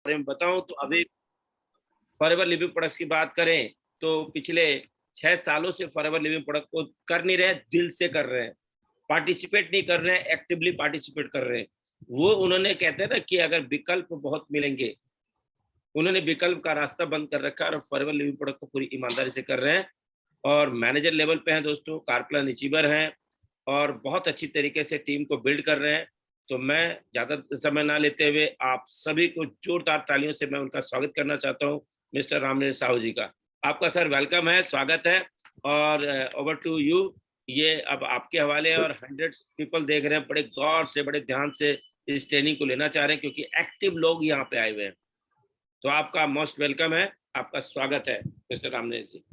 बारे में बताऊं तो अभी फॉरएवर लिविंग प्रोडक्ट्स की बात करें तो पिछले 6 सालों से फॉरएवर लिविंग प्रोडक्ट को कर नहीं रहे, दिल से कर रहे हैं, पार्टिसिपेट नहीं कर रहे हैं, एक्टिवली पार्टिसिपेट कर रहे हैं। वो उन्होंने कहते हैं ना कि अगर विकल्प बहुत मिलेंगे, उन्होंने विकल्प का रास्ता बंद कर रखा है और फॉरएवर लिविंग प्रोडक्ट को पूरी ईमानदारी से कर रहे हैं और मैनेजर लेवल पे हैं दोस्तों, कार प्लान अचीवर हैं और बहुत अच्छी तरीके से टीम को बिल्ड कर रहे हैं। तो मैं ज्यादा समय ना लेते हुए आप सभी को जोरदार तालियों से मैं उनका स्वागत करना चाहता हूं, मिस्टर रामनेश साहू जी का। आपका सर वेलकम है, स्वागत है और ओवर टू यू। ये अब आपके हवाले है और 100 पीपल देख रहे हैं, बड़े गौर से बड़े ध्यान से इस ट्रेनिंग को लेना चाह रहे हैं क्योंकि एक्टिव लोग यहाँ पे आए हुए हैं। तो आपका मोस्ट वेलकम है, आपका स्वागत है mister Ramnesh ji.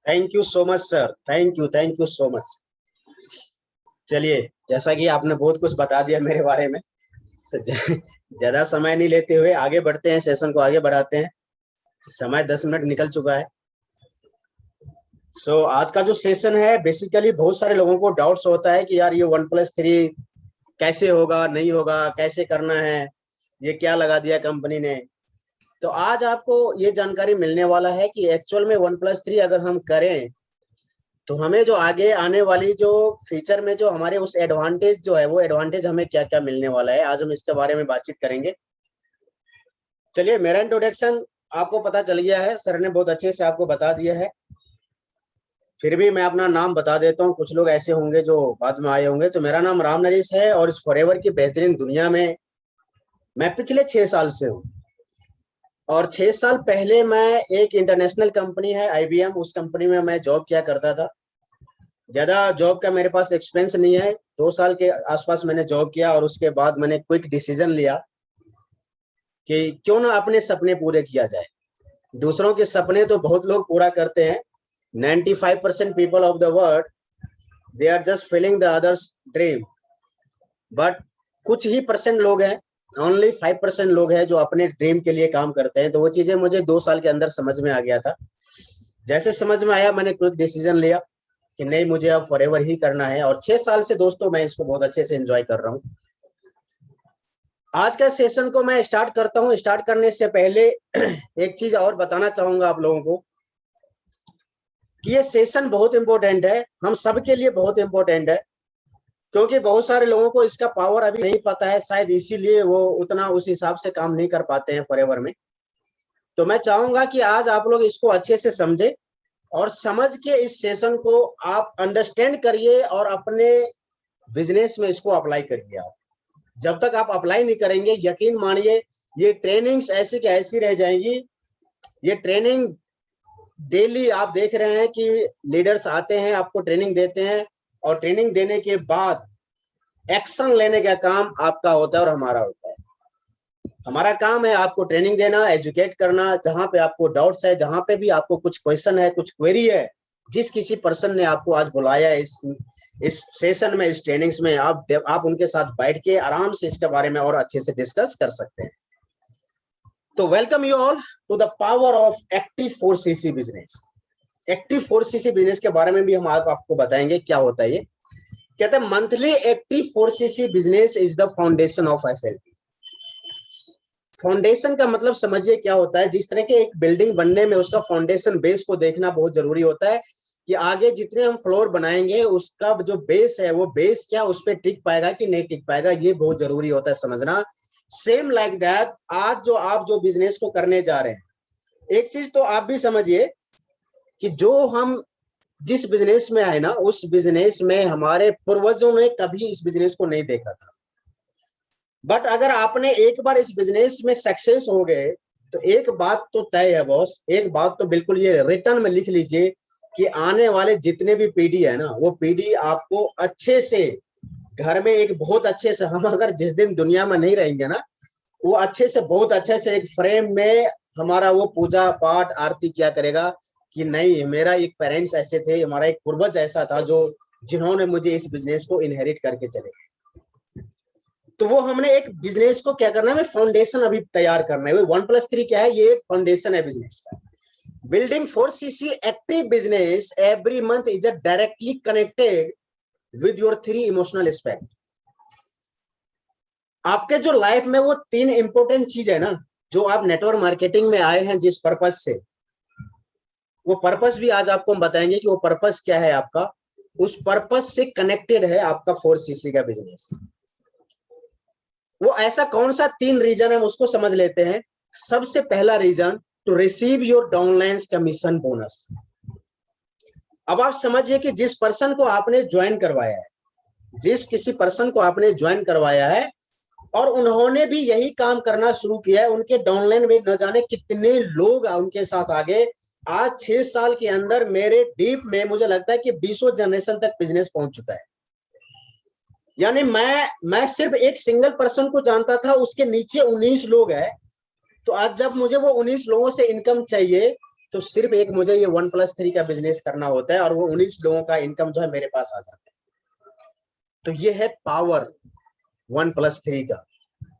Thank you so much sir, thank you so much. चलिए, जैसा कि आपने बहुत कुछ बता दिया मेरे बारे में, तो ज्यादा समय नहीं लेते हुए आगे बढ़ते हैं, सेशन को आगे बढ़ाते हैं। समय 10 मिनट निकल चुका है। आज का जो सेशन है, बेसिकली बहुत सारे लोगों को डाउट्स होता है कि यार ये 1+3 कैसे होगा, नहीं होगा, कैसे करना है, ये क्या लगा दिया कंपनी ने। तो आज आपको ये जानकारी मिलने वाला है कि एक्चुअल में 1+3 अगर हम करें तो हमें जो आगे आने वाली जो फ्यूचर में जो हमारे उस एडवांटेज जो है, वो एडवांटेज हमें क्या क्या मिलने वाला है, आज हम इसके बारे में बातचीत करेंगे। चलिए, मेरा इंट्रोडक्शन आपको पता चल गया है, सर ने बहुत अच्छे से आपको बता दिया है। फिर भी मैं अपना नाम बता देता हूँ, कुछ लोग ऐसे होंगे जो बाद में आए होंगे। तो मेरा नाम रामनरेश है और इस फॉरएवर की बेहतरीन दुनिया में मैं पिछले 6 साल से हूँ। और 6 साल पहले मैं एक इंटरनेशनल कंपनी है IBM, उस कंपनी में मैं जॉब किया करता था। ज्यादा जॉब का मेरे पास एक्सपीरियंस नहीं है, 2 साल के आसपास मैंने जॉब किया और उसके बाद मैंने क्विक डिसीजन लिया कि क्यों ना अपने सपने पूरे किया जाए। दूसरों के सपने तो बहुत लोग पूरा करते हैं, 95% people of the world they are just feeling the others dream, but कुछ ही परसेंट लोग हैं, ओनली 5% लोग हैं जो अपने ड्रीम के लिए काम करते हैं। तो वो चीजें मुझे 2 साल के अंदर समझ में आ गया था। जैसे समझ में आया, मैंने क्विक डिसीजन लिया कि नहीं, मुझे अब फॉरएवर ही करना है। और 6 साल से दोस्तों मैं इसको बहुत अच्छे से एंजॉय कर रहा हूँ। आज का सेशन को मैं स्टार्ट करता हूँ। स्टार्ट करने से पहले एक चीज और बताना चाहूंगा आप लोगों को कि ये सेशन बहुत इंपॉर्टेंट है, हम सबके लिए बहुत इंपॉर्टेंट है, क्योंकि बहुत सारे लोगों को इसका पावर अभी नहीं पता है, शायद इसीलिए वो उतना उस हिसाब से काम नहीं कर पाते हैं फॉरएवर में। तो मैं चाहूंगा कि आज आप लोग इसको अच्छे से समझे और समझ के इस सेशन को आप अंडरस्टैंड करिए और अपने बिजनेस में इसको अप्लाई करिए। आप जब तक आप अप्लाई नहीं करेंगे, यकीन मानिए ये ट्रेनिंग्स ऐसी की ऐसी रह जाएंगी। ये ट्रेनिंग डेली आप देख रहे हैं कि लीडर्स आते हैं, आपको ट्रेनिंग देते हैं और ट्रेनिंग देने के बाद एक्शन लेने का काम आपका होता है और हमारा होता है। हमारा काम है आपको ट्रेनिंग देना, एजुकेट करना। जहां पे आपको डाउट्स है, जहां पे भी आपको कुछ क्वेश्चन है, कुछ क्वेरी है, जिस किसी पर्सन ने आपको आज बुलाया इस सेशन में, इस ट्रेनिंग्स में, आप उनके साथ बैठ के आराम से इसके बारे में और अच्छे से डिस्कस कर सकते हैं। तो welcome you all to the power of active 4CC business. Active 4CC business के बारे में भी हम आपको बताएंगे क्या होता है। ये कहते हैं monthly active 4CC business is the foundation of FLP। Foundation का मतलब समझिए क्या होता है। जिस तरह के एक बिल्डिंग बनने में उसका फाउंडेशन बेस को देखना बहुत जरूरी होता है कि आगे जितने हम फ्लोर बनाएंगे उसका जो बेस है, वो बेस क्या उस पर टिक पाएगा कि नहीं टिक पाएगा, ये बहुत जरूरी होता है समझना। सेम लाइक दैट, आज आप जो बिजनेस को करने जा रहे हैं, एक चीज तो आप भी समझिए कि जो हम जिस बिजनेस में आए ना, उस बिजनेस में हमारे पूर्वजों ने कभी इस बिजनेस को नहीं देखा था। बट अगर आपने एक बार इस बिजनेस में सक्सेस हो गए तो एक बात तो तय है बॉस, एक बात तो बिल्कुल ये रिटर्न में लिख लीजिए कि आने वाले जितने भी पीढ़ी है ना, वो पीढ़ी आपको अच्छे से घर में एक बहुत अच्छे से, हम अगर जिस दिन दुनिया में नहीं रहेंगे ना, वो अच्छे से बहुत अच्छे से एक फ्रेम में हमारा वो पूजा पाठ आरती क्या करेगा कि नहीं, मेरा एक पेरेंट्स ऐसे थे, हमारा एक पूर्वज ऐसा था जो जिन्होंने मुझे इस बिजनेस को इनहेरिट करके चले। तो वो हमने एक बिजनेस को क्या करना है, फाउंडेशन अभी तैयार करना है। 1+3 क्या है, ये एक फाउंडेशन है बिजनेस का। Building 4CC active business every month is directly connected with your 3 emotional aspect. आपके जो लाइफ में वो 3 इंपॉर्टेंट चीज है ना, जो आप नेटवर्क मार्केटिंग में आए हैं जिस पर्पस से, वो पर्पस भी आज आपको हम बताएंगे कि वो पर्पस क्या है आपका। उस पर्पस से कनेक्टेड है आपका 4cc का बिजनेस। वो ऐसा कौन सा 3 रीजन है, हम उसको समझ लेते हैं। सबसे पहला reason, to receive your downline commission bonus. अब आप समझिए कि जिस पर्सन को आपने ज्वाइन करवाया है, जिस किसी पर्सन को आपने ज्वाइन करवाया है और उन्होंने भी यही काम करना शुरू किया है, उनके डाउनलाइन में न जाने कितने लोग उनके साथ आगे। आज 6 साल के अंदर मेरे डीप में मुझे लगता है कि 20 जनरेशन तक बिजनेस पहुंच चुका है। यानी मैं सिर्फ एक सिंगल पर्सन को जानता था, उसके नीचे 19 लोग हैं। तो आज जब मुझे वो 19 लोगों से इनकम चाहिए, तो सिर्फ एक मुझे ये 1+3 का बिजनेस करना होता है और वो 19 लोगों का इनकम जो है मेरे पास आ जाता है। तो ये है पावर 1+3 का,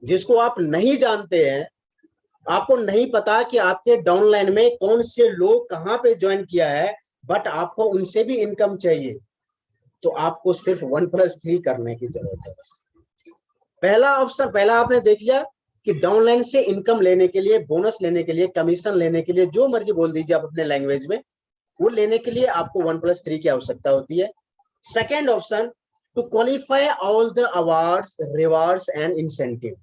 जिसको आप नहीं जानते हैं। आपको नहीं पता कि आपके डाउनलाइन में कौन से लोग कहां पे ज्वाइन किया है, बट आपको उनसे भी इनकम चाहिए। तो आपको सिर्फ 1+3 करने की जरूरत है बस। पहला ऑप्शन, पहला आपने देख लिया कि डाउनलाइन से इनकम लेने के लिए, बोनस लेने के लिए, कमीशन लेने के लिए, जो मर्जी बोल दीजिए आप अपने लैंग्वेज में, वो लेने के लिए आपको 1+3 की आवश्यकता होती है। Second option, to qualify all the awards, rewards and incentive.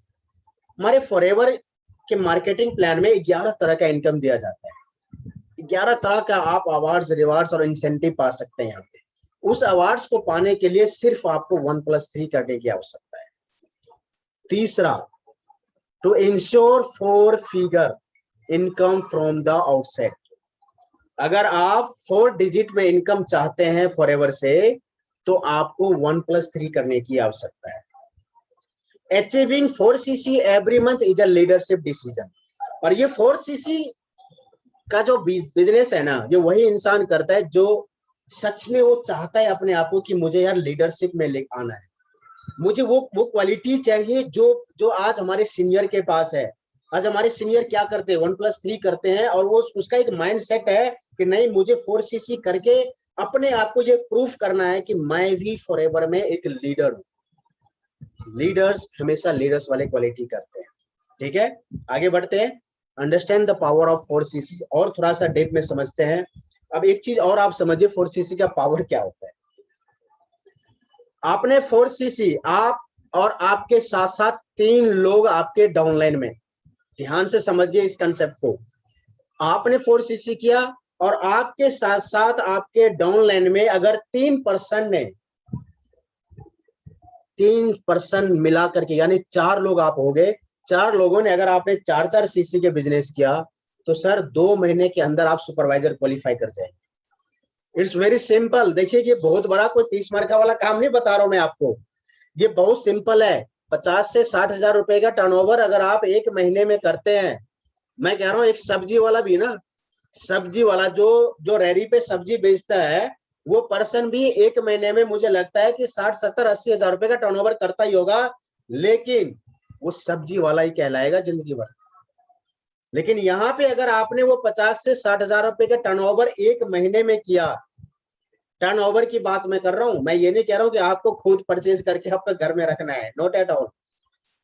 हमारे फॉरएवर के मार्केटिंग प्लान में 11 तरह का इनकम दिया जाता है। 11 तरह का आप अवार्ड्स, रिवार्ड्स और इंसेंटिव पा सकते हैं यहाँ पे। उस अवार्ड्स को पाने के लिए सिर्फ आपको 1+3 करने की आवश्यकता है। तीसरा, to ensure 4 figure income from the outset. अगर आप 4 डिजिट में इनकम चाहते हैं फॉरएवर से, तो आपको 1+3 करने की आवश्यकता है। Achieving 4cc every month is a leadership decision. और ये 4cc का जो बिजनेस है ना, ये वही इंसान करता है जो सच में वो चाहता है अपने आप को कि मुझे यार लीडरशिप में ले आना है, मुझे वो क्वालिटी चाहिए जो आज हमारे सीनियर के पास है। आज हमारे सीनियर क्या करते हैं, 1+3 करते हैं और वो उसका एक माइंड सेट है कि नहीं, मुझे 4cc करके अपने आप को ये प्रूफ करना है कि मैं भी फॉरएवर में एक लीडर हूं। लीडर्स हमेशा लीडर्स वाले क्वालिटी करते हैं। ठीक है, आगे बढ़ते हैं। Understand the power of 4cc, और थोड़ा सा डीप में समझते हैं। अब एक चीज और आप समझिए, 4cc का पावर क्या होता है। आपने 4cc, आप और आपके साथ साथ 3 लोग आपके डाउनलाइन में, ध्यान से समझिए इस कंसेप्ट को। आपने 4cc किया और आपके साथ साथ आपके डाउनलाइन में अगर 3 पर्सन मिला करके, यानी 4 लोग आप हो गए। 4 लोगों ने अगर आपने 4-4 cc के बिजनेस किया, तो सर 2 महीने के अंदर आप सुपरवाइजर क्वालिफाई कर जाएंगे। It's very simple. देखिए, ये बहुत बड़ा कोई 30 मार्का वाला काम नहीं बता रहा हूं मैं आपको, ये बहुत सिंपल है। 50 से 60 हजार रुपए का टर्नओवर अगर आप एक महीने में करते हैं, मैं कह रहा हूं एक सब्जी वाला भी ना, सब्जी वाला जो रेहड़ी पे सब्जी बेचता है, वो पर्सन भी एक महीने में मुझे लगता है कि 60, 70, 80 हजार रुपए का टर्नओवर करता ही होगा, लेकिन वो सब्जी वाला ही कहलाएगा जिंदगी भर। लेकिन यहाँ पे अगर आपने वो 50 से 60 हजार रुपए का टर्नओवर एक महीने में किया, टर्नओवर की बात मैं कर रहा हूं, मैं ये नहीं कह रहा हूं कि आपको खुद परचेज करके आपके घर में रखना है, नॉट एट ऑल।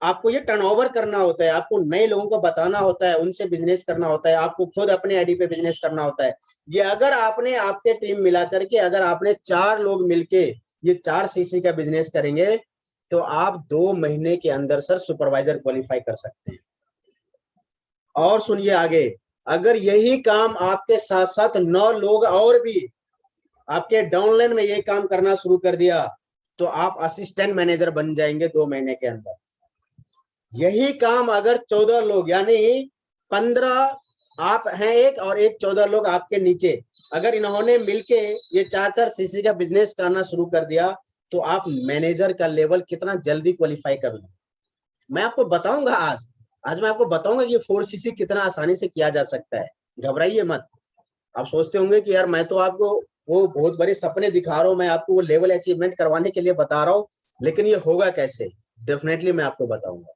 आपको ये टर्नओवर करना होता है, आपको नए लोगों को बताना होता है, उनसे बिजनेस करना होता है, आपको खुद अपने आईडी पे बिजनेस करना होता है। ये अगर आपने आपके टीम मिला करके, अगर आपने 4 लोग मिलके ये 4cc का बिजनेस करेंगे, तो आप 2 महीने के अंदर सर सुपरवाइजर क्वालिफाई कर सकते हैं। और सुनिए आगे, अगर यही काम आपके साथ साथ 9 लोग और भी आपके डाउनलाइन में ये काम करना शुरू कर दिया, तो आप असिस्टेंट मैनेजर बन जाएंगे 2 महीने के अंदर। यही काम अगर 14 लोग, यानी 15 आप हैं एक और एक 14 लोग आपके नीचे, अगर इन्होंने मिलके ये 4-4 cc का बिजनेस करना शुरू कर दिया, तो आप मैनेजर का लेवल कितना जल्दी क्वालिफाई कर लो। मैं आपको बताऊंगा आज मैं आपको बताऊंगा कि 4cc कितना आसानी से किया जा सकता है। घबराइए मत। आप सोचते होंगे कि यार मैं तो आपको वो बहुत बड़े सपने दिखा रहा हूँ, मैं आपको वो लेवल अचीवमेंट करवाने के लिए बता रहा हूँ, लेकिन ये होगा कैसे? डेफिनेटली मैं आपको बताऊंगा,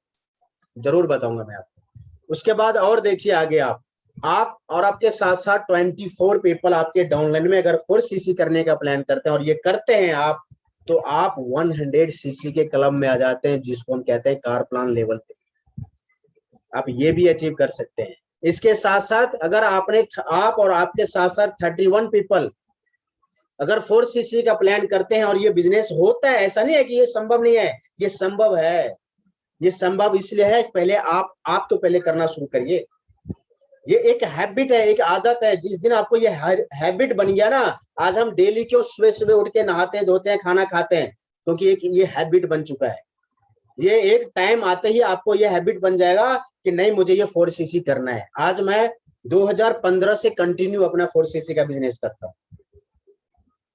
जरूर बताऊंगा मैं आपको। उसके बाद और देखिए आगे, आप और आपके साथ साथ 24 पीपल आपके डाउनलाइन में अगर 4cc करने का प्लान करते हैं और ये करते हैं आप, तो आप 100cc के क्लब में आ जाते हैं, जिसको हम कहते हैं कार प्लान लेवल 3। आप ये भी अचीव कर सकते हैं। इसके साथ साथ अगर आप और आपके साथ साथ 31 पीपल अगर 4cc का प्लान करते हैं और ये बिजनेस होता है, ऐसा नहीं है कि ये संभव नहीं है, ये संभव है। ये संभव इसलिए है, पहले आप तो पहले करना शुरू करिए। ये एक हैबिट है, एक आदत है। जिस दिन आपको ये हैबिट बन गया ना, आज हम डेली क्यों सुबह सुबह उठ के नहाते हैं, धोते हैं, खाना खाते हैं, क्योंकि एक ये हैबिट बन चुका है। ये एक टाइम आते ही आपको ये हैबिट बन जाएगा कि नहीं, मुझे ये 4cc करना है। आज मैं 2015 से कंटिन्यू अपना 4cc का बिजनेस करता हूँ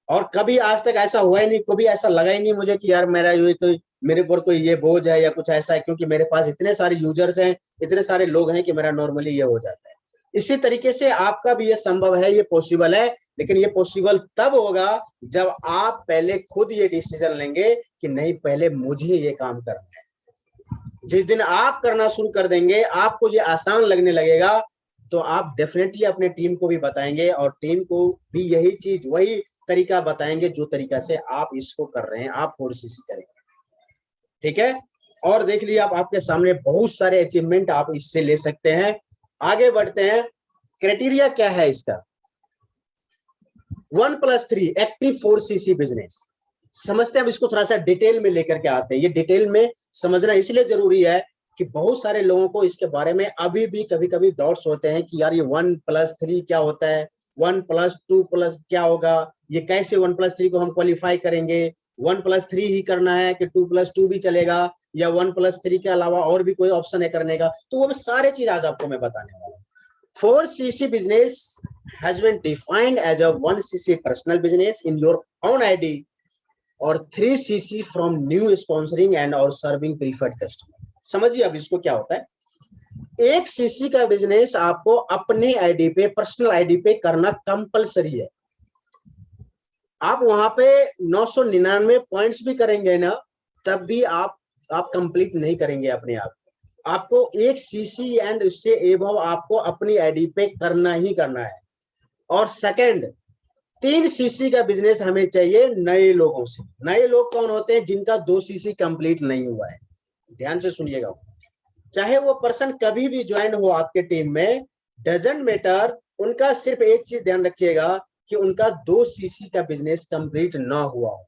और कभी आज तक ऐसा हुआ ही नहीं, कभी ऐसा लगा ही नहीं मुझे कि यार मेरे पर कोई ये बोझ है या कुछ ऐसा है, क्योंकि मेरे पास इतने सारे यूजर्स हैं, इतने सारे लोग हैं कि मेरा नॉर्मली ये हो जाता है। इसी तरीके से आपका भी ये संभव है, ये पॉसिबल है, लेकिन ये पॉसिबल तब होगा जब आप पहले खुद ये डिसीजन लेंगे कि नहीं, पहले मुझे ये काम करना है। जिस दिन आप करना शुरू कर देंगे, आपको ये आसान लगने लगेगा, तो आप डेफिनेटली अपने टीम को भी बताएंगे और टीम को भी यही चीज, वही तरीका बताएंगे जो तरीका से आप इसको कर रहे हैं, आप 4cc करेंगे। ठीक है, और देख लिया आपके सामने बहुत सारे अचीवमेंट आप इससे ले सकते हैं। आगे बढ़ते हैं, क्राइटेरिया क्या है इसका। 1+3 एक्टिव 4cc बिजनेस समझते हैं। अब इसको थोड़ा सा डिटेल में लेकर के आते हैं। ये डिटेल में समझना इसलिए जरूरी है कि बहुत सारे लोगों को इसके बारे में अभी भी कभी कभी डाउट्स होते हैं कि यार ये 1+3 क्या होता है, 1+2+ क्या होगा, ये कैसे 1+3 को हम क्वालिफाई करेंगे, 1+3 ही करना है कि 2+2 भी चलेगा, या 1+3 के अलावा और भी कोई ऑप्शन है करने का। तो वो सारे चीज आज आपको मैं बताने वाला हूँ। 4cc business has been defined as a 1cc personal business in your own ID और 3cc from new sponsoring and or serving preferred customer। समझिए अब इसको क्या होता है। 1cc का बिजनेस आपको अपने आईडी पे, पर्सनल आईडी पे करना कंपलसरी है। आप वहां पे 999 पॉइंट्स भी करेंगे ना, तब भी आप कंप्लीट नहीं करेंगे अपने आप। आपको 1cc एंड उससे एबव आपको अपनी आईडी पे करना ही करना है। और सेकंड, 3cc का बिजनेस हमें चाहिए नए लोगों से। नए लोग कौन होते हैं? जिनका 2cc कंप्लीट नहीं हुआ है। ध्यान से सुनिएगा, चाहे वो पर्सन कभी भी ज्वाइन हो आपके टीम में, डजंट मैटर। उनका सिर्फ एक चीज ध्यान रखिएगा कि उनका 2cc का बिजनेस कंप्लीट ना हुआ हो।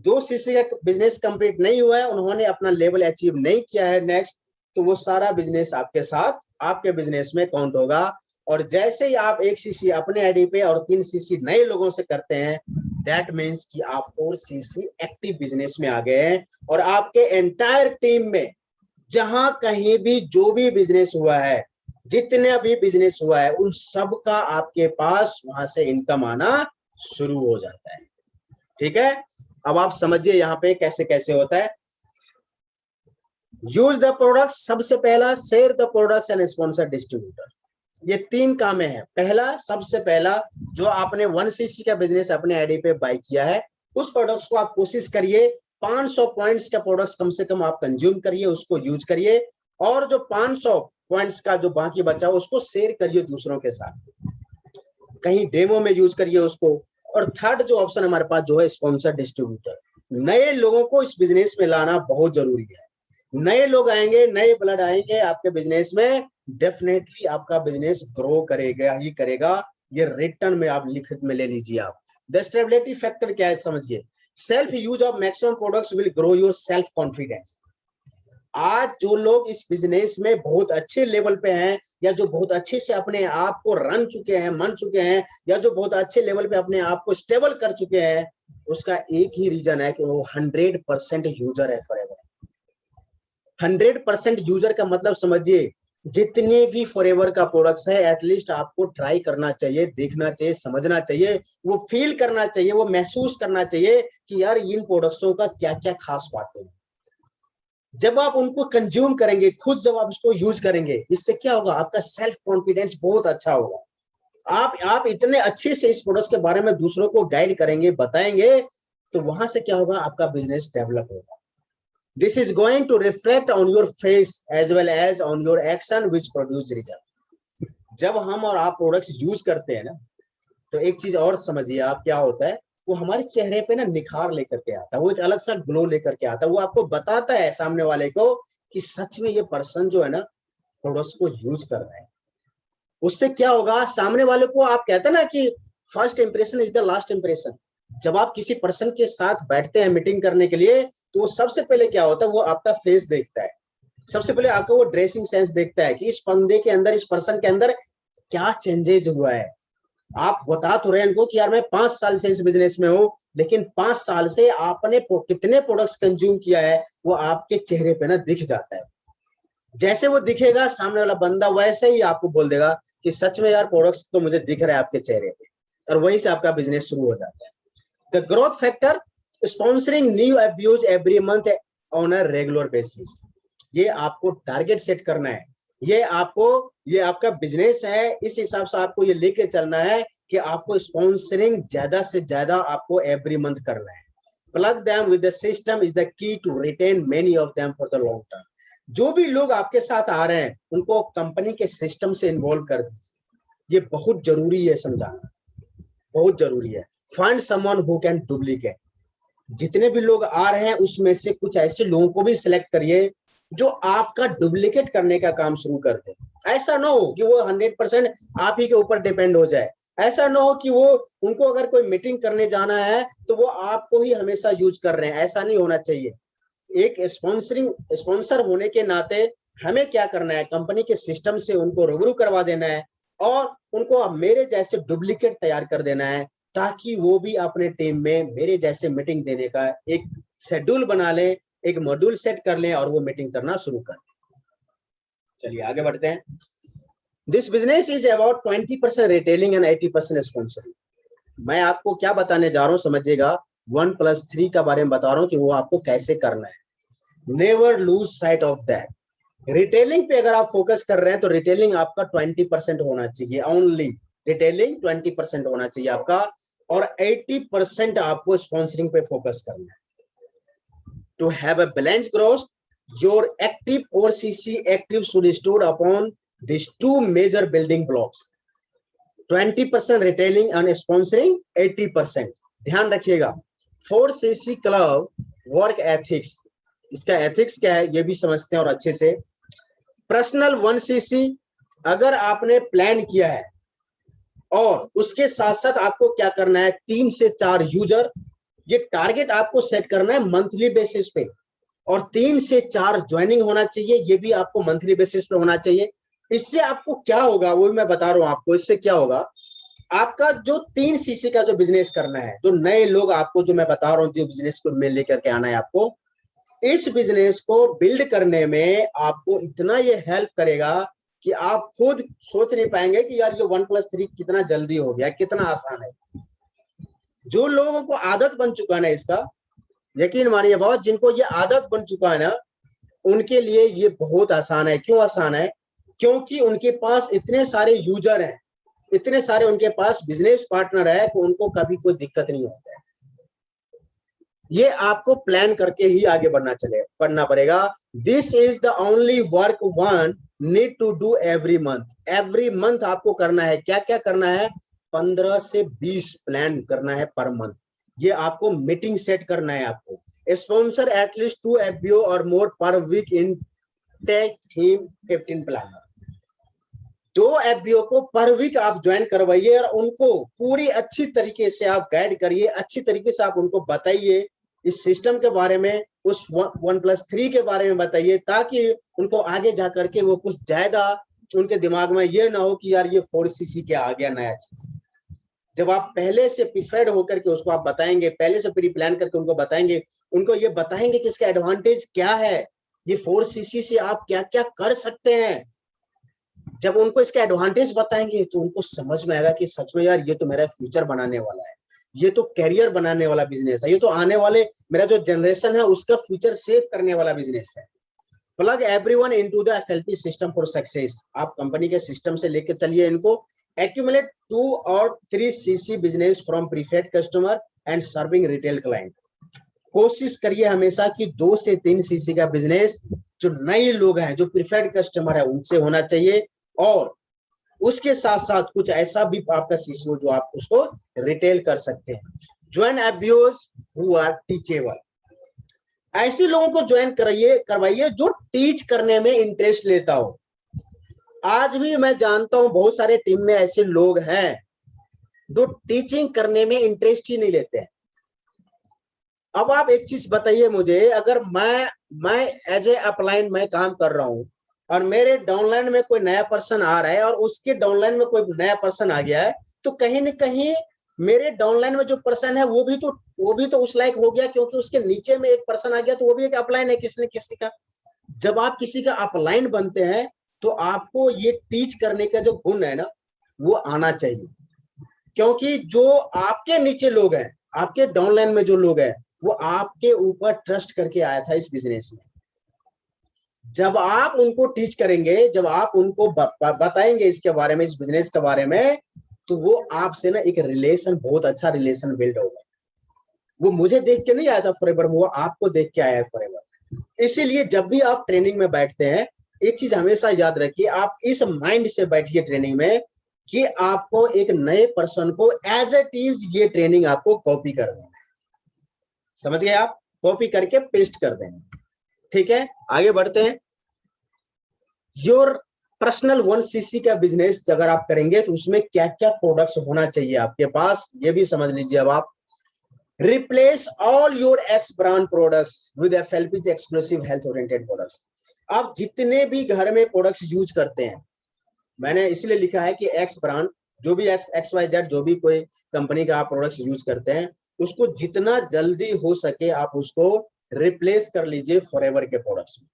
2cc का बिजनेस कंप्लीट नहीं हुआ है, उन्होंने अपना लेवल अचीव नहीं किया है नेक्स्ट, तो वो सारा बिजनेस आपके साथ, आपके बिजनेस में काउंट होगा। और जैसे ही आप 1cc अपने आईडी पे और 3cc नए लोगों से करते हैं, दैट मीन्स कि आप 4cc एक्टिव बिजनेस में आ गए हैं। और आपके एंटायर टीम में जहां कहीं भी जो भी बिजनेस हुआ है, जितने भी बिजनेस हुआ है, उन सब का आपके पास वहां से इनकम आना शुरू हो जाता है। ठीक है, अब आप समझिए यहाँ पे कैसे कैसे होता है। यूज द प्रोडक्ट, सबसे पहला share the products and sponsor distributor. ये 3 काम है। पहला, सबसे पहला, जो आपने 1cc का बिजनेस अपने आईडी पे बाय किया है, उस प्रोडक्ट्स को आप कोशिश करिए 500 पॉइंट्स का प्रोडक्ट्स कम से कम आप कंज्यूम करिए, उसको यूज करिए। और जो 500 पॉइंट्स का जो बाकी बचा उसको शेयर करिए दूसरों के साथ, कहीं डेमो में यूज करिए उसको। और थर्ड जो ऑप्शन हमारे पास जो है, स्पॉन्सर डिस्ट्रीब्यूटर। नए लोगों को इस बिजनेस में लाना बहुत जरूरी है। नए लोग आएंगे, नए ब्लड आएंगे आपके बिजनेस में, डेफिनेटली आपका बिजनेस ग्रो करेगा ही करेगा। ये रिटर्न में आप लिखित में ले लीजिए। आप द स्टेबिलिटी फैक्टर क्या है समझिए। Self use of maximum products will grow your self confidence. आज जो लोग इस बिजनेस में बहुत अच्छे लेवल पे हैं, या जो बहुत अच्छे से अपने आप को रन चुके हैं, मन चुके हैं, या जो बहुत अच्छे लेवल पे अपने आप को स्टेबल कर चुके हैं, उसका एक ही रीजन है कि वो 100% यूजर है फॉरएवर। 100% यूजर का मतलब समझिए, जितने भी फॉरएवर का प्रोडक्ट्स है, एटलीस्ट आपको ट्राई करना चाहिए, देखना चाहिए, समझना चाहिए, वो फील करना चाहिए, वो महसूस करना चाहिए कि यार इन प्रोडक्ट्सों का क्या क्या खास बातें हैं। जब आप उनको कंज्यूम करेंगे, खुद जब आप उसको यूज करेंगे, इससे क्या होगा, आपका सेल्फ कॉन्फिडेंस बहुत अच्छा होगा। आप इतने अच्छे से इस प्रोडक्ट के बारे में दूसरों को गाइड करेंगे, बताएंगे, तो वहां से क्या होगा, आपका बिजनेस डेवलप होगा। This is going to reflect on your face as well as on your action which produce result। जब हम और आप प्रोडक्ट्स यूज करते हैं ना, तो एक चीज और समझिए आप, क्या होता है, वो हमारे चेहरे पे ना निखार लेकर के आता है, वो एक अलग सा ग्लो लेकर के आता है। वो आपको बताता है सामने वाले को कि सच में ये पर्सन जो है ना प्रोडक्ट्स को यूज कर रहा है। उससे क्या होगा, सामने वाले को, आप कहते हैं ना कि first impression is the last impression. जब आप किसी पर्सन के साथ बैठते हैं मीटिंग करने के लिए, तो वो सबसे पहले क्या होता है, वो आपका फेस देखता है, सबसे पहले आपका वो ड्रेसिंग सेंस देखता है कि इस बंदे के अंदर, इस पर्सन के अंदर क्या चेंजेज हुआ है। आप बता तो रहे हैं उनको कि यार मैं 5 साल से इस बिजनेस में हूं, लेकिन 5 साल से आपने कितने प्रोडक्ट्स कंज्यूम किया है वो आपके चेहरे पे ना दिख जाता है। जैसे वो दिखेगा सामने वाला बंदा वैसे ही आपको बोल देगा कि सच में यार प्रोडक्ट्स तो मुझे दिख रहा है आपके चेहरे पे, और वहीं से आपका बिजनेस शुरू हो जाता है। The growth factor, sponsoring new FBOs every month on a regular basis. ये आपको टारगेट सेट करना है, ये आपका बिजनेस है, इस हिसाब से आपको ये लेके चलना है कि आपको स्पॉन्सरिंग ज्यादा से ज्यादा आपको एवरी मंथ करना है। Plug them with the system is the key to retain many of them for the long term. जो भी लोग आपके साथ आ रहे हैं उनको कंपनी के सिस्टम से इन्वॉल्व कर दीजिए। ये बहुत जरूरी है, समझाना बहुत जरूरी है। Find someone who can duplicate. जितने भी लोग आ रहे हैं उसमें से कुछ ऐसे लोगों को भी सिलेक्ट करिए जो आपका डुप्लीकेट करने का काम शुरू कर दे। ऐसा ना हो कि वो 100% आप ही के ऊपर डिपेंड हो जाए। ऐसा ना हो कि वो, उनको अगर कोई मीटिंग करने जाना है तो वो आपको ही हमेशा यूज कर रहे हैं, ऐसा नहीं होना चाहिए। एक स्पॉन्सर होने के नाते हमें क्या करना है, कंपनी के सिस्टम से उनको रूबरू करवा देना है और उनको मेरे जैसे डुप्लीकेट तैयार कर देना है, ताकि वो भी अपने टीम में मेरे जैसे मीटिंग देने का एक शेड्यूल बना लें, एक मॉड्यूल सेट कर लें और वो मीटिंग करना शुरू कर दें। चलिए आगे बढ़ते हैं। This business is about 20% retailing and 80% sponsoring. मैं आपको क्या बताने जा रहा हूं समझिएगा, 1+3 का बारे में बता रहा हूं कि वो आपको कैसे करना है। Never lose sight of that. Retailing पे अगर आप फोकस कर रहे हैं तो रिटेलिंग आपका 20% होना चाहिए, ओनली रिटेलिंग 20% होना चाहिए आपका, और 80% आपको स्पॉन्सरिंग पे फोकस करना है। To have a balanced growth, your active 4cc active should stood upon these two major building blocks: 20% retailing and sponsoring, 80%। ध्यान रखिएगा। 4cc क्लब वर्क एथिक्स, इसका एथिक्स क्या है ये भी समझते हैं और अच्छे से। पर्सनल 1cc, अगर आपने प्लान किया है और उसके साथ साथ आपको क्या करना है, 3 से 4 यूजर, ये टारगेट आपको सेट करना है मंथली बेसिस पे, और 3 से 4 ज्वाइनिंग होना चाहिए, ये भी आपको मंथली बेसिस पे होना चाहिए। इससे आपको क्या होगा वो मैं बता रहा हूं आपको। इससे क्या होगा, आपका जो 3cc का जो बिजनेस करना है, जो नए लोग आपको जो मैं बता रहा हूं, जो बिजनेस को में लेकर के आना है आपको, इस बिजनेस को बिल्ड करने में आपको इतना ये हेल्प करेगा कि आप खुद सोच नहीं पाएंगे कि यार ये 1+3 कितना जल्दी हो गया, कितना आसान है। जो लोगों को आदत बन चुका है ना इसका, यकीन मानिए बहुत, जिनको ये आदत बन चुका है ना, उनके लिए ये बहुत आसान है। क्यों आसान है? क्योंकि उनके पास इतने सारे यूजर हैं, इतने सारे उनके पास बिजनेस पार्टनर है, तो उनको कभी कोई दिक्कत नहीं होता है। ये आपको प्लान करके ही आगे बढ़ना पड़ेगा। This is the only work one need to do every month. Every month आपको करना है, क्या क्या करना है, 15 से 20 प्लान करना है पर मंथ। ये आपको मीटिंग सेट करना है आपको। स्पॉन्सर एटलीस्ट 2 एफबीओ और मोर पर वीक इन टेक थीम 15 प्लानर। 2 एफबीओ को पर वीक आप ज्वाइन करवाइए और उनको पूरी अच्छी तरीके से आप गाइड करिए, अच्छी तरीके से आप उनको बताइए इस सिस्टम के बारे में, उस 1+3 के बारे में बताइए, ताकि उनको आगे जाकर के वो कुछ ज्यादा उनके दिमाग में ये ना हो कि यार ये 4cc क्या आ गया नया चीज। जब आप पहले से प्रिपेयर्ड होकर के उसको आप बताएंगे, पहले से प्री प्लान करके उनको बताएंगे, उनको ये बताएंगे कि इसका एडवांटेज क्या है, ये 4cc से आप क्या क्या कर सकते हैं। जब उनको इसका एडवांटेज बताएंगे तो उनको समझ में आएगा कि सच में यार ये तो मेरा फ्यूचर बनाने वाला है, ये तो कैरियर बनाने वाला बिजनेस है, ये तो आने वाले मेरा जो जनरेशन है उसका फ्यूचर सेव करने वाला बिजनेस है। Plug everyone into the FLP system for success. आप कंपनी के सिस्टम से लेकर चलिए इनको। एक्यूमुलेट 2 और 3cc business from preferred customer and serving retail client. कोशिश करिए हमेशा कि 2 से 3cc का बिजनेस जो नए लोग हैं, जो प्रीफेड कस्टमर है, उनसे होना चाहिए, और उसके साथ साथ कुछ ऐसा भी आपका सीसी हो जो आप उसको रिटेल कर सकते हैं। Join FBOs who are teachable. ऐसे लोगों को ज्वाइन करवाइए जो टीच करने में इंटरेस्ट लेता हो। आज भी मैं जानता हूं बहुत सारे टीम में ऐसे लोग हैं जो टीचिंग करने में इंटरेस्ट ही नहीं लेते हैं। अब आप एक चीज बताइए मुझे, अगर मैं एज ए अपलाइन मैं काम कर रहा हूं और मेरे डाउनलाइन में कोई नया पर्सन आ रहा है और उसके डाउनलाइन में कोई नया पर्सन आ गया है, तो कहीं ना कहीं मेरे डाउनलाइन में जो पर्सन है वो भी तो उस लायक हो गया, क्योंकि उसके नीचे में एक पर्सन आ गया तो वो भी एक अपलाइन है किसी न किसी का। जब आप किसी का अपलाइन बनते हैं तो आपको ये टीच करने का जो गुण है ना वो आना चाहिए, क्योंकि जो आपके नीचे लोग हैं, आपके डाउनलाइन में जो लोग हैं, वो आपके ऊपर ट्रस्ट करके आया था इस बिजनेस में। जब आप उनको टीच करेंगे, जब आप उनको बताएंगे इसके बारे में, इस बिजनेस के बारे में, तो वो आपसे ना एक रिलेशन, बहुत अच्छा रिलेशन बिल्ड होगा। वो मुझे देख के नहीं आया था फॉरएवर में, वो आपको देख के आया है फॉरएवर। इसीलिए जब भी आप ट्रेनिंग में बैठते हैं, एक चीज हमेशा याद रखिए, आप इस माइंड से बैठिए ट्रेनिंग में कि आपको एक नए पर्सन को एज इट इज ये ट्रेनिंग आपको कॉपी कर देना है। समझ गए आप? कॉपी करके पेस्ट कर देना। ठीक है, आगे बढ़ते हैं। योर पर्सनल 1cc का बिजनेस अगर आप करेंगे तो उसमें क्या क्या प्रोडक्ट्स होना चाहिए आपके पास, ये भी समझ लीजिए। अब आप replace all your x brand products with FLPG exclusive health oriented products. आप जितने भी घर में प्रोडक्ट्स यूज करते हैं, मैंने इसलिए लिखा है कि एक्स ब्रांड, जो भी XYZ जो भी कोई कंपनी का आप प्रोडक्ट्स यूज करते हैं, उसको जितना जल्दी हो सके आप उसको रिप्लेस कर लीजिए फॉरएवर के प्रोडक्ट्स में।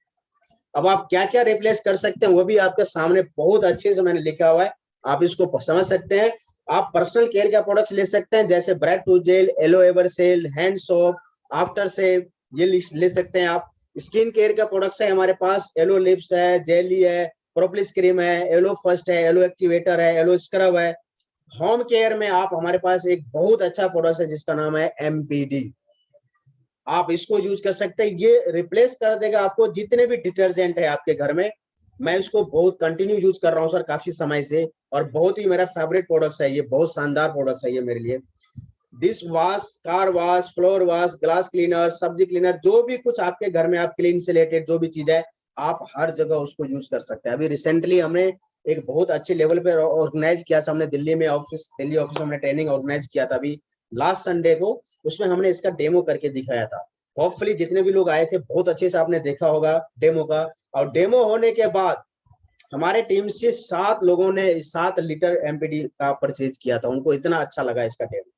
अब आप क्या क्या रिप्लेस कर सकते हैं वो भी आपके सामने बहुत अच्छे से मैंने लिखा हुआ है, आप इसको समझ सकते हैं। आप पर्सनल केयर का प्रोडक्ट्स ले सकते हैं, जैसे ब्रेड टू जेल, एलो एवरसेल, हैंड सोप, आफ्टर सेव, ये ले सकते हैं आप। स्किन केयर का प्रोडक्ट्स है हमारे पास, एलो लिप्स है, जेली है, प्रोपोलिस क्रीम है, एलो फर्स्ट है, एलो एक्टिवेटर है, एलो स्क्रब है। होम केयर में आप हमारे पास एक बहुत अच्छा प्रोडक्ट है जिसका नाम है MPD, आप इसको यूज कर सकते हैं। ये रिप्लेस कर देगा आपको जितने भी डिटर्जेंट है आपके घर में। मैं इसको बहुत कंटिन्यू यूज कर रहा हूँ सर काफी समय से, और बहुत ही मेरा फेवरेट प्रोडक्ट्स है ये, बहुत शानदार प्रोडक्ट्स है ये मेरे लिए। Dish wash, car wash, floor wash, glass cleaner, सब्जी क्लीनर, जो भी कुछ आपके घर में आप क्लीन से रिलेटेड जो भी चीज है, आप हर जगह उसको यूज कर सकते हैं। अभी रिसेंटली हमने एक बहुत अच्छे लेवल पे ऑर्गेनाइज किया था, हमने दिल्ली ऑफिस में हमने ट्रेनिंग ऑर्गेनाइज किया था अभी लास्ट संडे को, उसमें हमने इसका डेमो करके दिखाया था। होपफुली जितने भी लोग आए थे बहुत अच्छे से आपने देखा होगा डेमो का। और डेमो होने के बाद हमारे टीम से 7 लोगों ने 7 लीटर MPD का परचेज किया था, उनको इतना अच्छा लगा इसका डेमो।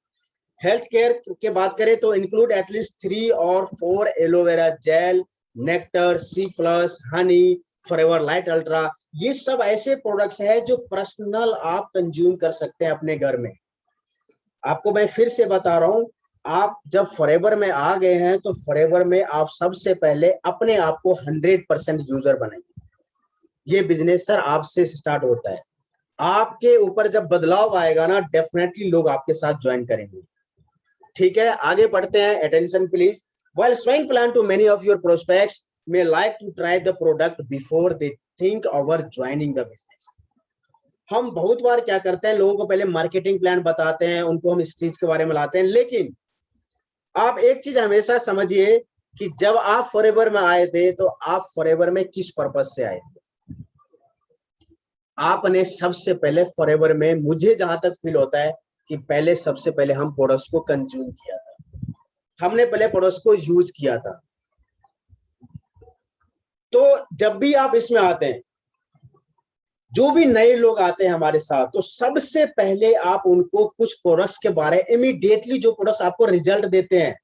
हेल्थ केयर की बात करें तो इंक्लूड एटलीस्ट 3 और 4 aloe vera gel, nectar, C+ Honey, forever light ultra, ये सब ऐसे प्रोडक्ट्स हैं जो पर्सनल आप कंज्यूम कर सकते हैं अपने घर में। आपको मैं फिर से बता रहा हूं, आप जब फॉरएवर में आ गए हैं तो फॉरएवर में आप सबसे पहले अपने आप को 100% यूजर बनाइए। ये बिजनेस सर आपसे स्टार्ट होता है। आपके ऊपर जब बदलाव आएगा ना, डेफिनेटली लोग आपके साथ ज्वाइन करेंगे। ठीक है, आगे बढ़ते हैं। Attention please. While showing plan to many of your prospects may like to try the product before they think over joining the business. हम बहुत बार क्या करते हैं, लोगों को पहले मार्केटिंग प्लान बताते हैं, उनको हम इस चीज के बारे में लाते हैं, लेकिन आप एक चीज हमेशा समझिए कि जब आप फॉरएवर में आए थे तो आप फॉरएवर में किस पर्पज से आए थे। आपने सबसे पहले फॉरएवर में, मुझे जहां तक फील होता है कि पहले सबसे पहले हम प्रोडक्ट्स को कंज्यूम किया था, हमने पहले प्रोडक्ट्स को यूज किया था। तो जब भी आप इसमें आते हैं, जो भी नए लोग आते हैं हमारे साथ, तो सबसे पहले आप उनको कुछ प्रोडक्ट्स के बारे में, इमीडिएटली जो प्रोडक्ट्स आपको रिजल्ट देते हैं,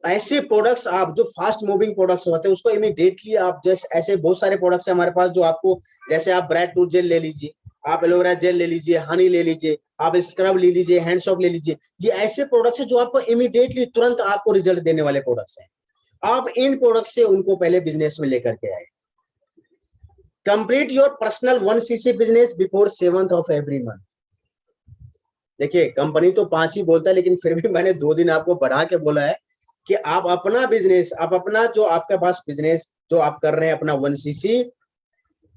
ऐसे प्रोडक्ट्स आप जो फास्ट मूविंग प्रोडक्ट्स होते हैं उसको इमीडिएटली आप, जैसे ऐसे बहुत सारे प्रोडक्ट्स हैं हमारे पास जो आपको, जैसे आप ब्रेड टूथ जेल ले लीजिए, आप एलोवेरा जेल ले लीजिए, हनी ले लीजिए, आप स्क्रब ले लीजिए, हैंड सोप ले लीजिए, ये ऐसे प्रोडक्ट्स हैं जो आपको इमीडिएटली तुरंत आपको रिजल्ट देने वाले प्रोडक्ट्स हैं। आप इन प्रोडक्ट से उनको पहले बिजनेस में लेकर के आए। Complete your personal 1cc business before 7th of every month। देखिए कंपनी तो 5 ही बोलता है, लेकिन फिर भी मैंने 2 दिन आपको बढ़ा के बोला है कि आप अपना बिजनेस, आप अपना जो आपके पास बिजनेस जो आप कर रहे हैं अपना 1cc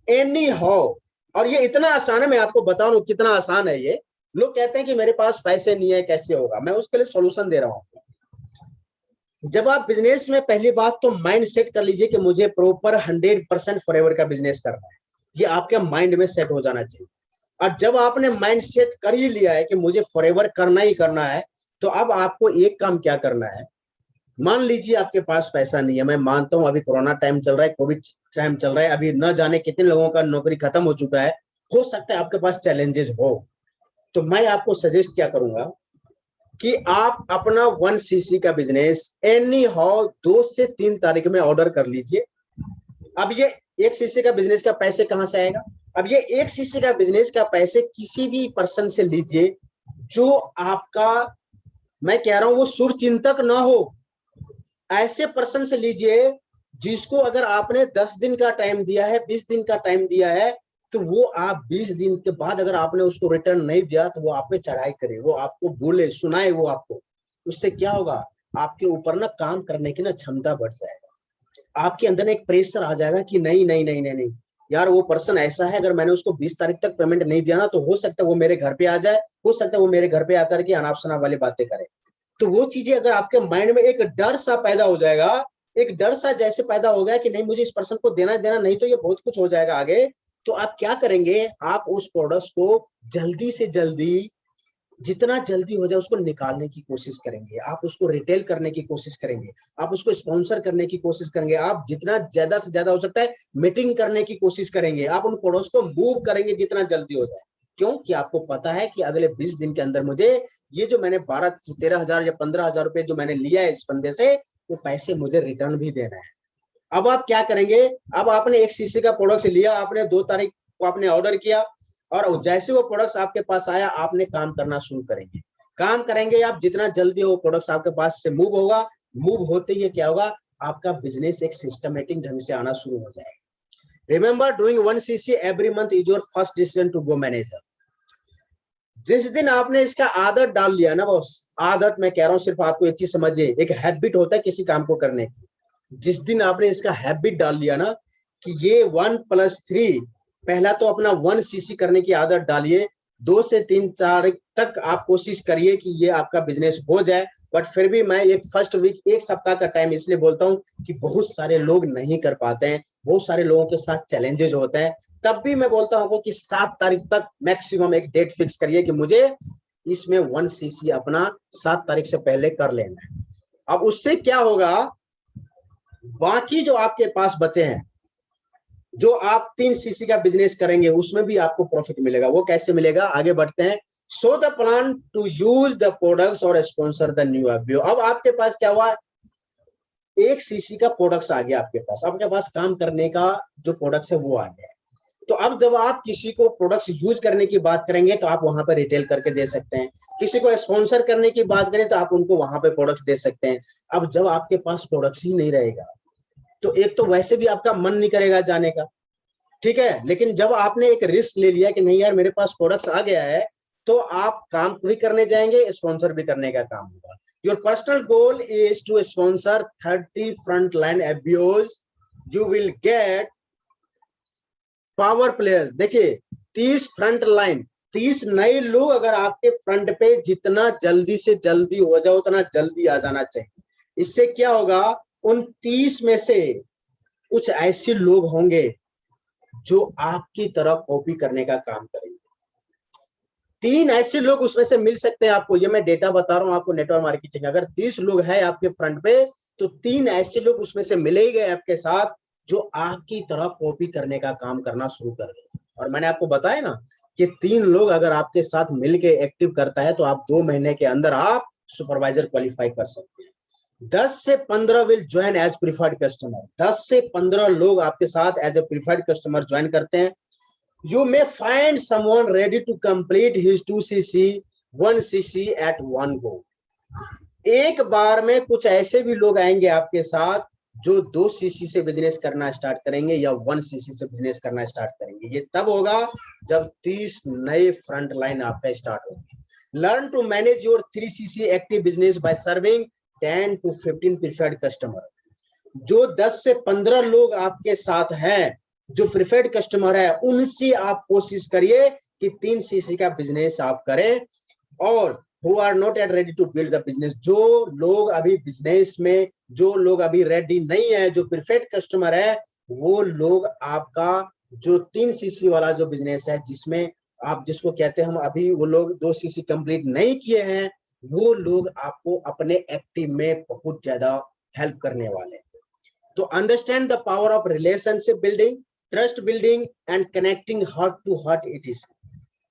एनी हाउ, और ये इतना आसान है, मैं आपको बताऊं कितना आसान है ये। लोग कहते हैं कि मेरे पास पैसे नहीं है, कैसे होगा, मैं उसके लिए सॉल्यूशन दे रहा हूं। जब आप बिजनेस में पहली बात तो माइंड सेट कर लीजिए कि मुझे प्रॉपर 100% फॉरएवर का बिजनेस करना है, ये आपके माइंड में सेट हो जाना चाहिए। और जब आपने माइंड सेट कर ही लिया है कि मुझे फॉरएवर करना ही करना है, तो अब आपको एक काम क्या करना है। मान लीजिए आपके पास पैसा नहीं है, मैं मानता हूं अभी कोरोना टाइम चल रहा है, कोविड टाइम चल रहा है, अभी न जाने कितने लोगों का नौकरी खत्म हो चुका है, हो सकता है आपके पास चैलेंजेस हो। तो मैं आपको सजेस्ट क्या करूंगा कि आप अपना 1cc का बिजनेस एनी हाउ 2 से 3 तारीख में ऑर्डर कर लीजिए। अब ये 1cc का बिजनेस का पैसे कहां से आएगा। अब ये 1cc का बिजनेस का पैसे किसी भी पर्सन से लीजिए जो आपका, मैं कह रहा हूं वो शुभ चिंतक ना हो, ऐसे पर्सन से लीजिए जिसको अगर आपने 10 दिन का टाइम दिया है, 20 दिन का टाइम दिया है, तो वो आप 20 दिन के बाद अगर आपने उसको रिटर्न नहीं दिया तो वो आप पे चढ़ाई करे, वो आपको बोले, सुनाए वो आपको। उससे क्या होगा, आपके ऊपर ना काम करने की ना क्षमता बढ़ जाएगा, आपके अंदर एक प्रेशर आ जाएगा कि नहीं नहीं नहीं नहीं नहीं यार, वो पर्सन ऐसा है, अगर मैंने उसको 20 तारीख तक पेमेंट नहीं दिया ना तो हो सकता है वो मेरे घर पे आ जाए, हो सकता है वो मेरे घर पे आकर के अनाप शनाप वाली बातें करे। तो वो चीजें अगर आपके माइंड में एक डर सा पैदा हो जाएगा, एक डर सा जैसे पैदा हो गया कि नहीं मुझे इस पर्सन को देना देना, नहीं तो ये बहुत कुछ हो जाएगा आगे, तो आप क्या करेंगे, आप उस प्रोडक्ट को जल्दी से जल्दी, जितना जल्दी हो जाए उसको निकालने की कोशिश करेंगे, आप उसको रिटेल करने की कोशिश करेंगे, आप उसको स्पॉन्सर करने की कोशिश करेंगे, आप जितना ज्यादा से ज्यादा हो सकता है मीटिंग करने की कोशिश करेंगे, आप उन प्रोडक्ट्स को मूव करेंगे जितना जल्दी हो जाए। क्योंकि आपको पता है कि अगले 20 दिन के अंदर मुझे ये जो मैंने 12-13 हजार या 15 हजार रुपए जो मैंने लिया है इस बंदे से, वो पैसे मुझे रिटर्न भी देना है। अब आप क्या करेंगे, अब आपने 1cc का प्रोडक्ट लिया, आपने 2 तारीख को आपने ऑर्डर किया, और जैसे वो प्रोडक्ट्स आपके पास आया आपने काम करना शुरू करेंगे, काम करेंगे आप, जितना जल्दी हो प्रोडक्ट्स आपके पास से मूव होगा, मूव होते ही क्या होगा, आपका बिजनेस एक सिस्टमेटिक ढंग से आना शुरू हो जाएगा। Remember, doing 1cc every month is your first decision to go manager. जिस दिन आपने इसका आदत डाल लिया ना बॉस, आदत मैं कह रहा हूं, सिर्फ आपको एक चीज समझिए, एक हैबिट होता है किसी काम को करने की, जिस दिन आपने इसका हैबिट डाल लिया ना कि ये 1+3, पहला तो अपना 1cc करने की आदत डालिए, 2 से 3 तारीख तक आप कोशिश करिए कि ये आपका बिजनेस हो जाए। बट फिर भी मैं एक फर्स्ट वीक, एक सप्ताह का टाइम इसलिए बोलता हूँ कि बहुत सारे लोग नहीं कर पाते हैं, बहुत सारे लोगों के साथ चैलेंजेस होते हैं, तब भी मैं बोलता हूँ कि 7 तारीख तक मैक्सिमम एक डेट फिक्स करिए कि मुझे इसमें 1cc अपना 7 तारीख से पहले कर लेना है। अब उससे क्या होगा, बाकी जो आपके पास बचे हैं, जो आप 3cc का बिजनेस करेंगे उसमें भी आपको प्रॉफिट मिलेगा। वो कैसे मिलेगा, आगे बढ़ते हैं। So the plan to use the products और स्पॉन्सर द न्यू एफबीओ। अब आपके पास क्या हुआ, 1cc का प्रोडक्ट्स आ गया आपके पास, आपके पास काम करने का जो प्रोडक्ट्स है वो आ गया। तो अब जब आप किसी को प्रोडक्ट्स यूज करने की बात करेंगे तो आप वहां पर रिटेल करके दे सकते हैं, किसी को स्पॉन्सर करने की बात करें तो आप उनको वहां पे प्रोडक्ट्स दे सकते हैं। अब जब आपके पास प्रोडक्ट्स ही नहीं रहेगा तो एक तो वैसे भी आपका मन नहीं करेगा जाने का, ठीक है, लेकिन जब आपने एक रिस्क ले लिया कि नहीं यार मेरे पास प्रोडक्ट्स आ गया है, तो आप काम भी करने जाएंगे, स्पॉन्सर भी करने का काम होगा। Your personal goal is to sponsor 30 front line FBOs, you will get power players. देखिए 30 फ्रंट लाइन, 30 नए लोग अगर आपके फ्रंट पे जितना जल्दी से जल्दी हो जाए उतना जल्दी आ जाना चाहिए। इससे क्या होगा, उन 30 में से कुछ ऐसे लोग होंगे जो आपकी तरह कॉपी करने का काम करेंगे। 3 ऐसे लोग उसमें से मिल सकते हैं आपको, ये मैं डेटा बता रहा हूं आपको, नेटवर्क मार्केटिंग, अगर 30 लोग हैं आपके फ्रंट पे तो 3 ऐसे लोग उसमें से मिले गए आपके साथ जो आपकी तरह कॉपी करने का काम करना शुरू कर देंगे। और मैंने आपको बताया ना कि 3 लोग अगर आपके साथ मिलके एक्टिव करता है तो आप 2 महीने के अंदर आप सुपरवाइजर क्वालिफाई कर सकते हैं। 10 से 15 will join as preferred customer. 10 से 15 लोग आपके साथ as a preferred customer join करते हैं। You may find someone ready to complete his 2cc 1cc at one go। एक बार में कुछ ऐसे भी लोग आएंगे आपके साथ जो 2cc से बिजनेस करना स्टार्ट करेंगे या 1cc से बिजनेस करना स्टार्ट करेंगे। ये तब होगा जब 30 नए फ्रंट लाइन आपका स्टार्ट होंगे। Learn to manage your 3cc active business by serving 10 to 15 preferred customer. जो 10 से 15 लोग आपके साथ हैं जो प्रीफर्ड कस्टमर है, उनसे आप कोशिश करिए कि 3cc का बिजनेस आप करें और who are not yet ready to build the business, जो लोग अभी बिजनेस में, जो लोग अभी रेडी नहीं है, जो परफेक्ट कस्टमर है, वो लोग आपका जो 3 सीसी वाला जो बिजनेस है, जिसमें आप जिसको कहते हैं हम अभी वो लोग 2 सीसी कंप्लीट नहीं किए हैं, वो लोग आपको अपने एक्टिव में बहुत ज्यादा हेल्प करने वाले हैं। तो understand the power of relationship building, trust building and connecting heart to heart it is.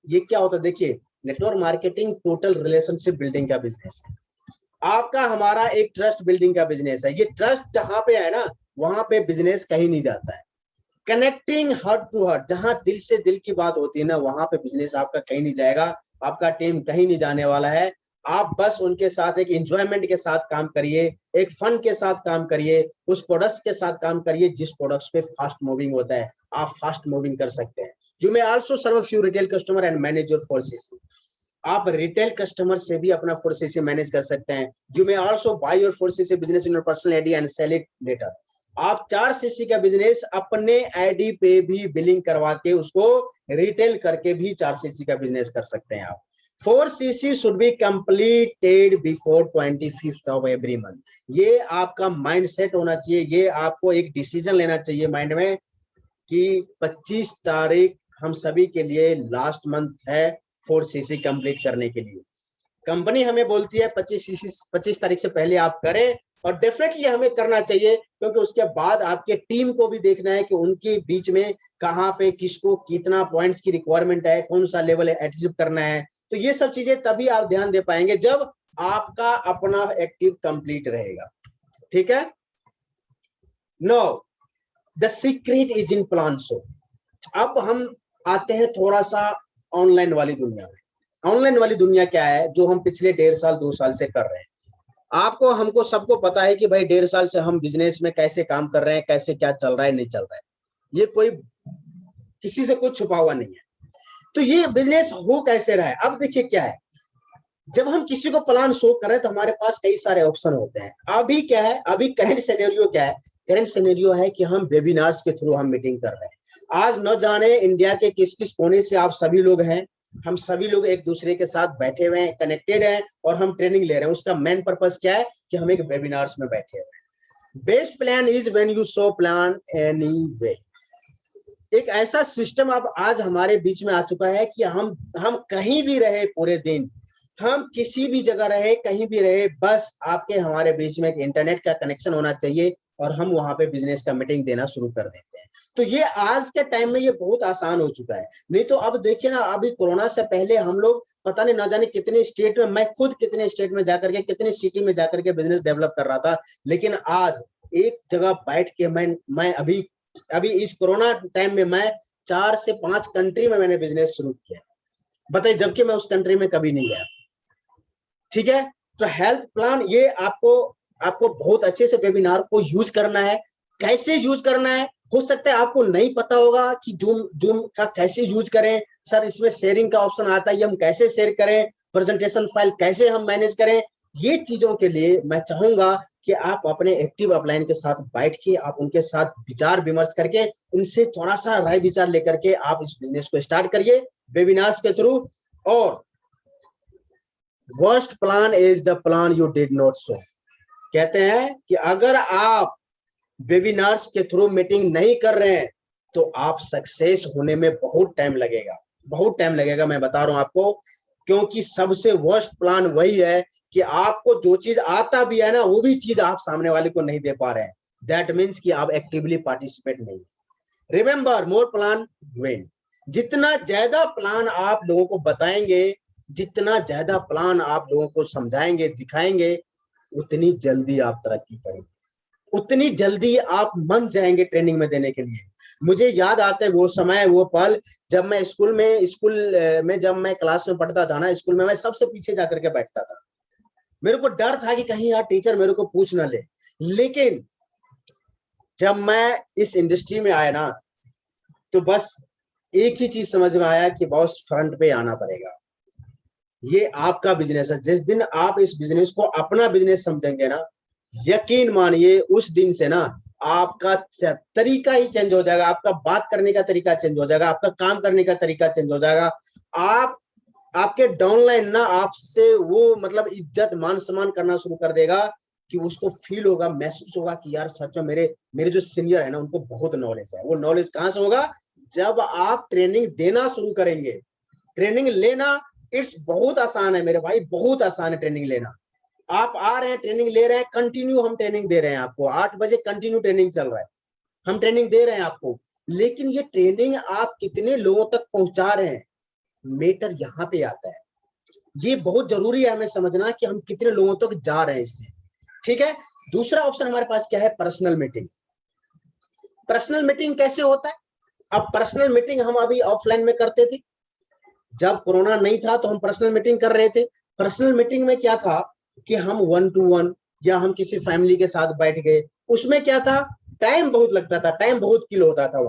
ये क्या होता है, देखिए network marketing total relationship building का बिजनेस है। आपका हमारा एक ट्रस्ट बिल्डिंग का बिजनेस है। ये ट्रस्ट जहां पे है ना, वहां पे बिजनेस कहीं नहीं जाता है। कनेक्टिंग हार्ट टू हार्ट, जहां दिल से दिल की बात होती है ना, वहां पे बिजनेस आपका कहीं नहीं जाएगा, आपका टीम कहीं नहीं जाने वाला है। आप बस उनके साथ एक एंजॉयमेंट के साथ काम करिए, एक फन के साथ काम करिए, उस प्रोडक्ट्स के साथ काम करिए जिस प्रोडक्ट्स पे फास्ट मूविंग होता है। आप फास्ट मूविंग कर सकते हैं। You may also serve few retail customer and manage your 4 CC. आप रिटेल कस्टमर से भी अपना 4 सीसी मैनेज कर सकते हैं। You may also buy your 4 CC business in your personal ID and sell it later. आप 4 सीसी का बिजनेस अपने आईडी पे भी बिलिंग करवा के उसको रिटेल करके भी 4 सीसी का बिजनेस कर सकते हैं आप। 4 CC should be completed before 25th of every month. ये आपका माइंड सेट होना चाहिए, ये आपको एक डिसीजन लेना चाहिए माइंड में कि 25 तारीख हम सभी के लिए लास्ट मंथ है 4 सीसी कंप्लीट करने के लिए। कंपनी हमें बोलती है 25 तारीख से पहले आप करें, और डेफिनेटली हमें करना चाहिए, क्योंकि उसके बाद आपके टीम को भी देखना है कि उनके बीच में कहाँ पे किसको कितना पॉइंट्स की रिक्वायरमेंट है, कौन सा लेवल अचीव करना है। तो ये सब चीजें तभी आप ध्यान दे पाएंगे जब आपका अपना एक्टिव कंप्लीट रहेगा। ठीक है। No the secret is in plan. So अब हम आते हैं थोड़ा सा ऑनलाइन वाली दुनिया में। ऑनलाइन वाली दुनिया क्या है, जो हम पिछले 1.5 साल 2 साल से कर रहे हैं। आपको हमको सबको पता है कि भाई 1.5 साल से हम बिजनेस में कैसे काम कर रहे हैं, कैसे क्या चल रहा है नहीं चल रहा है, ये कोई किसी से कुछ छुपा हुआ नहीं है। तो ये बिजनेस हो कैसे रहा है, अब देखिए क्या है, जब हम किसी को प्लान शो कर रहे हैं तो हमारे पास कई सारे ऑप्शन होते हैं। अभी क्या है, अभी करंट सिनेरियो क्या है, करंट सिनेरियो है कि हम वेबिनार्स के थ्रू हम मीटिंग कर रहे हैं। आज न जाने इंडिया के किस किस कोने से आप सभी लोग हैं, हम सभी लोग एक दूसरे के साथ बैठे हुए हैं, कनेक्टेड हैं, और हम ट्रेनिंग ले रहे हैं। उसका मेन पर्पस क्या है कि हम एक वेबिनार्स में बैठे हुए हैं। Best plan is when you show plan any way. एक ऐसा सिस्टम अब आज हमारे बीच में आ चुका है कि हम कहीं भी रहे पूरे दिन, हम किसी भी जगह रहे, कहीं भी रहे, बस आपके हमारे बीच में एक इंटरनेट का कनेक्शन होना चाहिए और हम वहां पे बिजनेस का मीटिंग देना शुरू कर देते हैं। तो ये आज के टाइम में ये बहुत आसान हो चुका है। नहीं तो अब देखिए ना, अभी कोरोना से पहले हम लोग पता नहीं ना जाने कितने स्टेट में, मैं खुद कितने स्टेट में जाकर के, कितने सिटी में जाकर के बिजनेस डेवलप कर रहा था, लेकिन आज एक जगह बैठ के मैं अभी इस कोरोना टाइम में मैं 4 से 5 कंट्री में मैंने बिजनेस शुरू किया, बताइए, जबकि मैं उस कंट्री में कभी नहीं गया। ठीक है। तो हेल्थ प्लान ये आपको बहुत अच्छे से वेबिनार को यूज करना है। कैसे यूज करना है, हो सकता है आपको नहीं पता होगा कि जूम का कैसे यूज करें। सर इसमें शेयरिंग का ऑप्शन आता है, ये हम कैसे शेयर करें, प्रेजेंटेशन फाइल कैसे हम मैनेज करें। ये चीजों के लिए मैं चाहूंगा कि आप अपने एक्टिव अपलाइन के साथ बैठ के आप उनके साथ विचार विमर्श करके उनसे थोड़ा सा राय विचार लेकर के आप इस बिजनेस को स्टार्ट करिए वेबिनार्स के थ्रू। और worst plan is the plan you did not show. कहते हैं कि अगर आप वेबिनार्स के थ्रू मीटिंग नहीं कर रहे हैं तो आप सक्सेस होने में बहुत टाइम लगेगा, बहुत टाइम लगेगा, मैं बता रहा हूं आपको। क्योंकि सबसे वर्स्ट प्लान वही है कि आपको जो चीज आता भी है ना, वो भी चीज आप सामने वाले को नहीं दे पा रहे हैं। दैट मीन्स कि आप एक्टिवली पार्टिसिपेट नहीं। रिमेंबर, मोर प्लान विन। जितना ज्यादा प्लान आप लोगों को बताएंगे, जितना ज्यादा प्लान आप लोगों को समझाएंगे, दिखाएंगे, उतनी जल्दी आप तरक्की करेंगे, उतनी जल्दी आप मन जाएंगे ट्रेनिंग में देने के लिए। मुझे याद आता है वो समय, वो पल, जब मैं स्कूल में जब मैं क्लास में पढ़ता था ना, स्कूल में मैं सबसे पीछे जाकर के बैठता था। मेरे को डर था कि कहीं यार टीचर मेरे को पूछ ना ले। लेकिन जब मैं इस इंडस्ट्री में आया ना, तो बस एक ही चीज समझ में आया कि बॉस फ्रंट पे आना पड़ेगा। ये आपका बिजनेस है। जिस दिन आप इस बिजनेस को अपना बिजनेस समझेंगे ना, यकीन मानिए उस दिन से ना आपका तरीका ही चेंज हो जाएगा, आपका बात करने का तरीका चेंज हो जाएगा, आपका काम करने का तरीका चेंज हो जाएगा। आप आपके डाउनलाइन ना आपसे वो मतलब इज्जत मान सम्मान करना शुरू कर देगा, कि उसको फील होगा, महसूस होगा कि यार सच में मेरे मेरे जो सीनियर है ना उनको बहुत नॉलेज है। वो नॉलेज कहाँ से होगा? जब आप ट्रेनिंग देना शुरू करेंगे। ट्रेनिंग लेना इट्स बहुत आसान है मेरे भाई, बहुत आसान है ट्रेनिंग लेना। आप आ रहे हैं, ट्रेनिंग ले रहे हैं, कंटिन्यू हम ट्रेनिंग दे रहे हैं आपको, 8 बजे कंटिन्यू ट्रेनिंग चल रहा है, हम ट्रेनिंग दे रहे हैं आपको। लेकिन ये ट्रेनिंग आप कितने लोगों तक पहुंचा रहे हैं, मेटर यहाँ पे आता है। ये बहुत जरूरी है हमें समझना कि हम कितने लोगों तक जा रहे हैं इससे। ठीक है, दूसरा ऑप्शन हमारे पास क्या है? Personal meeting. पर्सनल मीटिंग कैसे होता है? अब पर्सनल मीटिंग हम अभी ऑफलाइन में करते थे, जब कोरोना नहीं था तो हम पर्सनल मीटिंग कर रहे थे। पर्सनल मीटिंग में क्या था कि हम 1 to 1 या हम किसी फैमिली के साथ बैठ गए, उसमें क्या था, टाइम बहुत लगता था, टाइम बहुत किलो होता था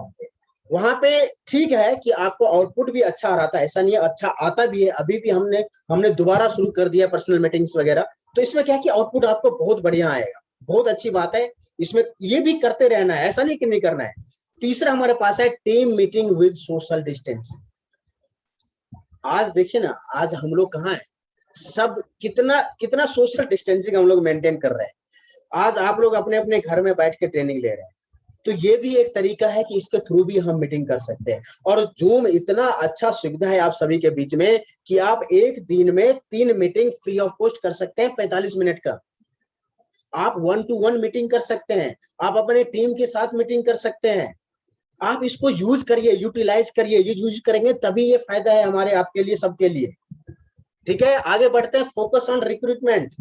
वहां पे ठीक है कि आपको आउटपुट भी अच्छा आ रहा था, ऐसा नहीं है, अच्छा आता भी है, अभी भी हमने दोबारा शुरू कर दिया पर्सनल मीटिंग्स वगैरह। तो इसमें क्या है कि आउटपुट आपको बहुत बढ़िया आएगा, बहुत अच्छी बात है। इसमें ये भी करते रहना है, ऐसा नहीं कि नहीं करना है। तीसरा हमारे पास है team meeting with social distance. आज देखिए ना, आज हम लोग कहाँ हैं, सब कितना कितना सोशल डिस्टेंसिंग हम लोग मेंटेन कर रहे हैं। आज आप लोग अपने अपने घर में बैठ के ट्रेनिंग ले रहे हैं, तो ये भी एक तरीका है कि इसके थ्रू भी हम मीटिंग कर सकते हैं। और जूम इतना अच्छा सुविधा है आप सभी के बीच में कि आप एक दिन में 3 मीटिंग फ्री ऑफ कॉस्ट कर सकते हैं, 45 मिनट का। आप 1 to 1 मीटिंग कर सकते हैं, आप अपने टीम के साथ मीटिंग कर सकते हैं। आप इसको यूज करिए, यूटिलाइज करिए, ये यूज करेंगे तभी ये फायदा है हमारे, आपके लिए, सबके लिए। ठीक है, आगे बढ़ते हैं। Focus on recruitment,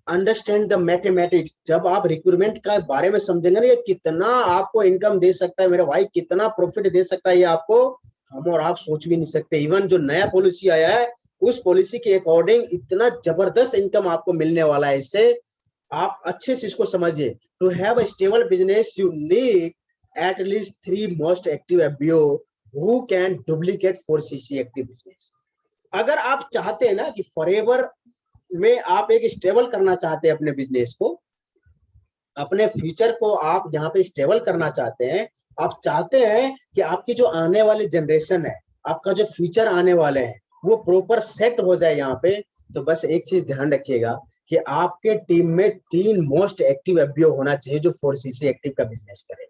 understand the mathematics. जब आप रिक्रूटमेंट का बारे में समझेंगे ना, ये कितना आपको इनकम दे सकता है मेरे भाई, कितना प्रॉफिट दे सकता है ये आपको, हम और आप सोच भी नहीं सकते। इवन जो नया पॉलिसी आया है उस पॉलिसी के अकॉर्डिंग इतना जबरदस्त इनकम आपको मिलने वाला है इससे, आप अच्छे से इसको समझिए। To have a stable business you need at least 3 most active FBO who can duplicate 4cc active business। अगर आप चाहते हैं ना कि फॉरएवर में आप एक स्टेबल करना चाहते हैं अपने बिजनेस को, अपने फ्यूचर को आप यहाँ पे स्टेबल करना चाहते हैं, आप चाहते हैं कि आपकी जो आने वाली जनरेशन है, आपका जो फ्यूचर आने वाले हैं वो प्रॉपर सेट हो जाए यहाँ पे, तो बस एक चीज ध्यान रखिएगा कि आपके टीम में 3 मोस्ट एक्टिव FBO होना चाहिए जो 4cc एक्टिव का बिजनेस करे।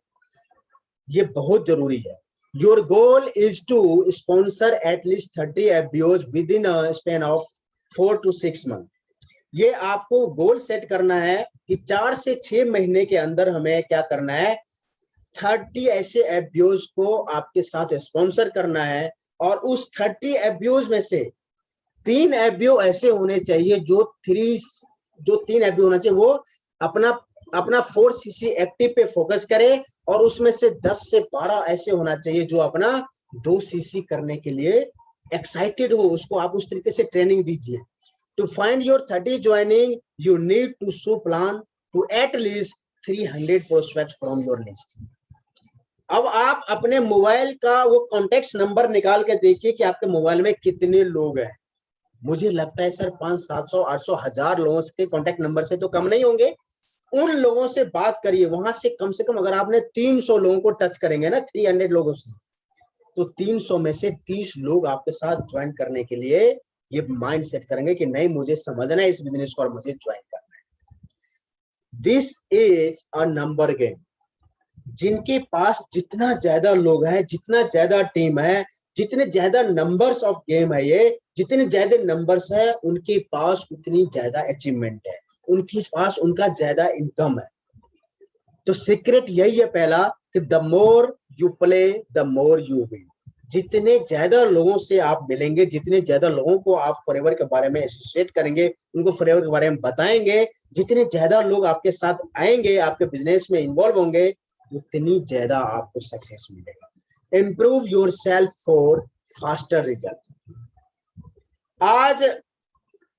ये बहुत जरूरी है। Your goal is to sponsor at least 30 FBOs within a span of 4 to 6 month. ये आपको गोल सेट करना है कि 4 से 6 महीने के अंदर हमें क्या करना है, 30 ऐसे FBOs को आपके साथ स्पॉन्सर करना है। और उस 30 FBOs में से 3 FBO ऐसे होने चाहिए जो 3 FBO होना चाहिए वो अपना 4cc एक्टिव पे फोकस करे, और उसमें से 10 से 12 ऐसे होना चाहिए जो अपना 2cc करने के लिए एक्साइटेड हो, उसको आप उस तरीके से ट्रेनिंग दीजिए। To find your 30 joining you need to show plan to एट लीस्ट 300 प्रोस्पेक्ट फ्रॉम योर लिस्ट। अब आप अपने मोबाइल का वो कॉन्टेक्ट नंबर निकाल के देखिए कि आपके मोबाइल में कितने लोग हैं। मुझे लगता है सर 500, 700, 800, 1000 लोगों के कॉन्टेक्ट नंबर से तो कम नहीं होंगे। उन लोगों से बात करिए, वहां से कम अगर आपने 300 लोगों को टच करेंगे ना, 300 लोगों से, तो 300 में से 30 लोग आपके साथ ज्वाइन करने के लिए ये माइंड सेट करेंगे कि नहीं, मुझे समझना है इस बिजनेस को और मुझे ज्वाइन करना है। This is a number game. जिनके पास जितना ज्यादा लोग हैं, जितना ज्यादा टीम है, जितने ज्यादा नंबर्स ऑफ गेम है, ये जितने ज्यादा नंबर्स है उनके पास उतनी ज्यादा अचीवमेंट है, उनके पास उनका ज्यादा इनकम है। तो सीक्रेट यही है पहला कि the more you play the more you win. जितने ज्यादा लोगों से आप मिलेंगे, जितने ज्यादा लोगों को आप फॉरएवर के बारे में एसोसिएट करेंगे, उनको फॉरएवर के बारे में बताएंगे, जितने ज्यादा लोग आपके साथ आएंगे, आपके बिजनेस में इन्वॉल्व होंगे, उतनी ज्यादा आपको सक्सेस मिलेगा। Improve your self for faster result. आज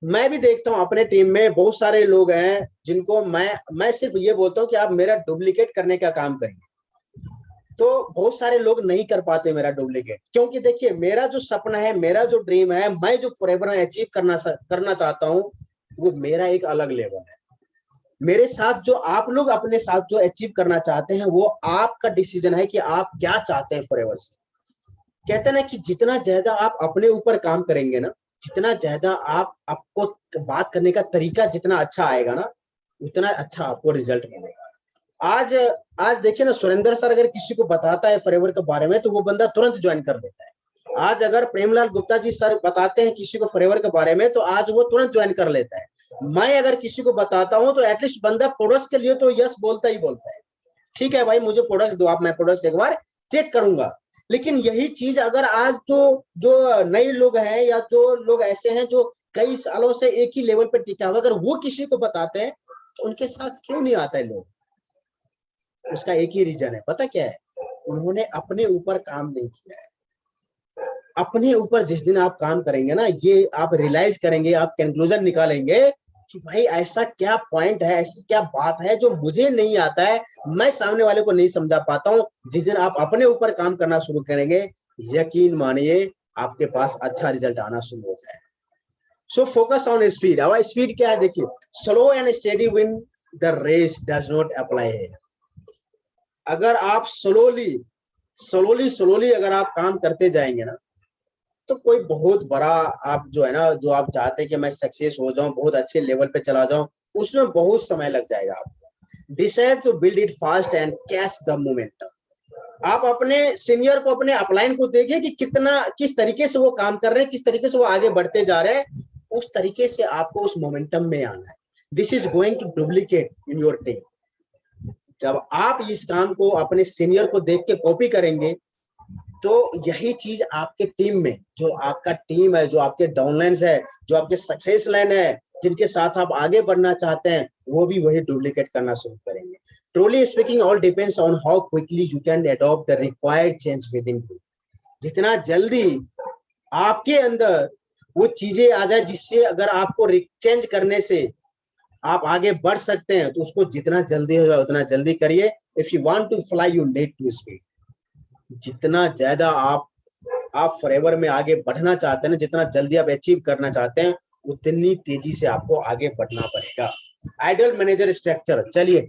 मैं भी देखता हूं अपने टीम में बहुत सारे लोग हैं जिनको मैं सिर्फ ये बोलता हूं कि आप मेरा डुप्लीकेट करने का काम करिए, तो बहुत सारे लोग नहीं कर पाते मेरा डुप्लीकेट। क्योंकि देखिए, मेरा जो सपना है, मेरा जो ड्रीम है, मैं जो फॉरएवर अचीव करना चाहता हूं, वो मेरा एक अलग लेवल है। मेरे साथ जो आप लोग अपने साथ जो अचीव करना चाहते हैं, वो आपका डिसीजन है कि आप क्या चाहते हैं फॉरएवर से। कहते हैं ना कि जितना ज्यादा आप अपने ऊपर काम करेंगे ना, जितना ज्यादा आपको बात करने का तरीका जितना अच्छा आएगा ना, उतना अच्छा आपको रिजल्ट मिलेगा। आज आज देखिए ना, सुरेंद्र सर अगर किसी को बताता है फॉरएवर के बारे में तो वो बंदा तुरंत ज्वाइन कर लेता है। आज अगर प्रेमलाल गुप्ता जी सर बताते हैं किसी को फॉरएवर के बारे में तो आज वो तुरंत ज्वाइन कर लेता है। मैं अगर किसी को बताता हूं तो एटलीस्ट बंदा प्रोडक्ट्स के लिए तो यस बोलता ही बोलता है, ठीक है भाई मुझे प्रोडक्ट्स दो आप, मैं प्रोडक्ट्स एक बार चेक करूंगा। लेकिन यही चीज अगर आज जो जो नए लोग हैं या जो लोग ऐसे हैं जो कई सालों से एक ही लेवल पे टिका हुआ, अगर वो किसी को बताते हैं तो उनके साथ क्यों नहीं आता है लोग? उसका एक ही रीजन है, पता क्या है? उन्होंने अपने ऊपर काम नहीं किया है। अपने ऊपर जिस दिन आप काम करेंगे ना, ये आप रियलाइज करेंगे, आप कंक्लूजन निकालेंगे कि भाई ऐसा क्या पॉइंट है, ऐसी क्या बात है जो मुझे नहीं आता है, मैं सामने वाले को नहीं समझा पाता हूँ। जिस दिन आप अपने ऊपर काम करना शुरू करेंगे, यकीन मानिए आपके पास अच्छा रिजल्ट आना शुरू हो जाएगा। So focus on speed. अब स्पीड क्या है देखिए, slow and steady win the race does not apply है। अगर आप स्लोली अगर आप काम करते जाएंगे ना, तो कोई बहुत बड़ा आप जो है ना, जो आप चाहते हैं कि मैं सक्सेस हो जाऊं, बहुत अच्छे लेवल पे चला जाऊं, उसमें बहुत समय लग जाएगा आपको। Decide to build it fast and catch the momentum. आप अपने सीनियर को, अपने अपलाइन को देखिए कि किस तरीके से वो काम कर रहे हैं, किस तरीके से वो आगे बढ़ते जा रहे हैं, उस तरीके से आपको उस मोमेंटम में आना है। This is going to duplicate in your team. जब आप इस काम को अपने सीनियर को देख के कॉपी करेंगे तो यही चीज आपके टीम में, जो आपका टीम है, जो आपके डाउनलाइंस है, जो आपके सक्सेस लाइन है, जिनके साथ आप आगे बढ़ना चाहते हैं, वो भी वही डुप्लीकेट करना शुरू करेंगे। Truly speaking, all depends on how quickly you can adopt the required change with in you. जितना जल्दी आपके अंदर वो चीजें आ जाए जिससे अगर आपको चेंज करने से आप आगे बढ़ सकते हैं, तो उसको जितना जल्दी हो जाए उतना जल्दी करिए। If you want to fly you need to speed. जितना ज्यादा आप फॉरएवर में आगे बढ़ना चाहते हैं ना, जितना जल्दी आप अचीव करना चाहते हैं, उतनी तेजी से आपको आगे बढ़ना पड़ेगा। आइडियल मैनेजर स्ट्रक्चर, चलिए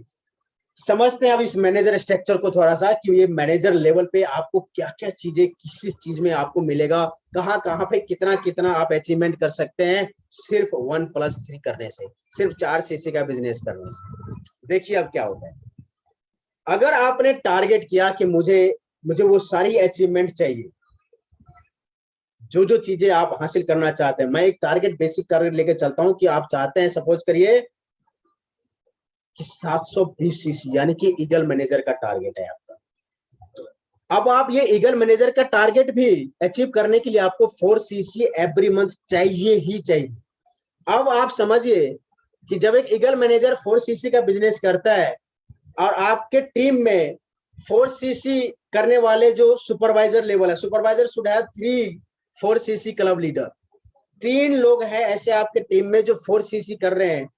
समझते हैं अब इस मैनेजर स्ट्रक्चर को थोड़ा सा, कि ये मैनेजर लेवल पे आपको क्या क्या चीजें, किस चीज में आपको मिलेगा, कहाँ कहाँ पे कितना कितना आप अचीवमेंट कर सकते हैं सिर्फ 1+3 करने से, सिर्फ 4 सीसी का बिजनेस करने से। देखिए अब क्या होता है, अगर आपने टारगेट किया कि मुझे वो सारी अचीवमेंट चाहिए, जो चीजें आप हासिल करना चाहते हैं। मैं एक टारगेट, बेसिक टारगेट लेके चलता हूं कि आप चाहते हैं, सपोज करिए कि 720 सीसी, यानी कि ईगल मैनेजर का टारगेट है आपका। अब आप ये ईगल मैनेजर का टारगेट भी अचीव करने के लिए आपको 4 सीसी एवरी मंथ चाहिए ही चाहिए। अब आप समझिए कि जब एक ईगल मैनेजर 4 सीसी का बिजनेस करता है और आपके टीम में 4 सीसी करने वाले जो सुपरवाइजर लेवल है, supervisor should have 3 4 CC club leader, 3 लोग हैं ऐसे आपके टीम में जो 4 सीसी कर रहे हैं।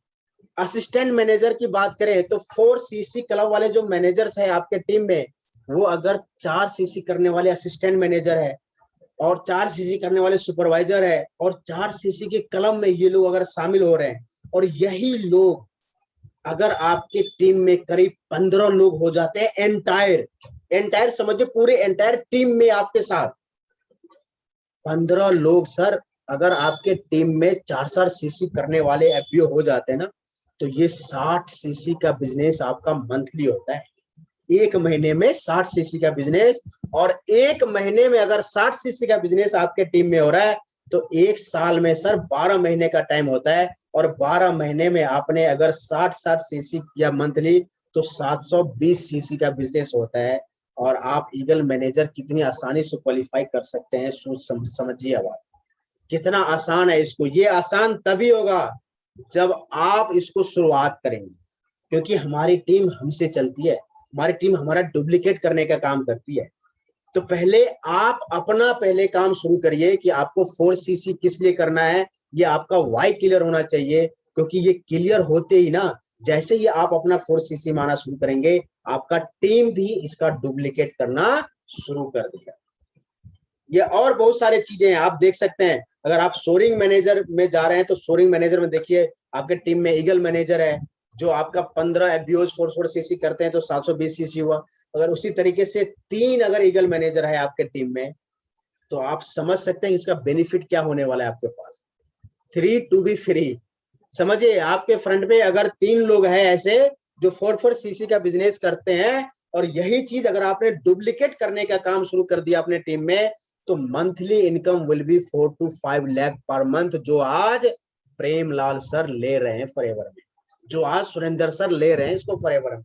असिस्टेंट मैनेजर की बात करें तो 4 सीसी क्लब वाले जो मैनेजर्स हैं आपके टीम में, वो अगर 4 सीसी करने वाले असिस्टेंट मैनेजर है और 4 सीसी करने वाले सुपरवाइजर है और 4 सीसी के क्लब में ये लोग अगर शामिल हो रहे हैं, और यही लोग अगर आपके टीम में करीब 15 लोग हो जाते हैं, एंटायर समझिए, पूरे एंटायर टीम में आपके साथ 15 लोग सर, अगर आपके टीम में 4 सीसी करने वाले एफबीओ हो जाते हैं ना, तो ये 60 सीसी का बिजनेस आपका मंथली होता है। एक महीने में 60 सीसी का बिजनेस, और एक महीने में अगर 60 सीसी का बिजनेस आपके टीम में हो रहा है तो एक साल में सर 12 महीने का टाइम होता है, और 12 महीने में आपने अगर 60 सीसी किया मंथली तो 720 सीसी का बिजनेस होता है। और आप ईगल मैनेजर कितनी आसानी से क्वालिफाई कर सकते हैं, सोच समझिए अब आप, कितना आसान है इसको। ये आसान तभी होगा जब आप इसको शुरुआत करेंगे, क्योंकि हमारी टीम हमसे चलती है, हमारी टीम हमारा डुप्लीकेट करने का काम करती है। तो पहले आप अपना काम शुरू करिए कि आपको 4 सीसी किस लिए करना है, ये आपका वाई क्लियर होना चाहिए, क्योंकि ये क्लियर होते ही ना, जैसे ही आप अपना 4 सीसी माना शुरू करेंगे, आपका टीम भी इसका डुप्लीकेट करना शुरू कर देगा। ये और बहुत सारे चीजें हैं, आप देख सकते हैं। अगर आप सोरिंग मैनेजर में जा रहे हैं तो सोरिंग मैनेजर में देखिए आपके टीम में ईगल मैनेजर है जो आपका 15 एफबीओज 4 सीसी करते हैं तो 720 सीसी हुआ। अगर उसी तरीके से 3 अगर ईगल मैनेजर है आपके टीम में तो आप समझ सकते हैं इसका बेनिफिट क्या होने वाला है आपके पास। 3 to be free। समझिए आपके फ्रंट पे अगर 3 लोग हैं ऐसे जो 4 सीसी का बिजनेस करते हैं, और यही चीज अगर आपने डुप्लीकेट करने का काम शुरू कर दिया अपने टीम में, तो monthly income will be 4 to 5 lakh per month, जो आज प्रेमलाल सर ले रहे हैं फॉरएवर में, जो आज सुरेंद्र सर ले रहे हैं इसको फॉरएवर में।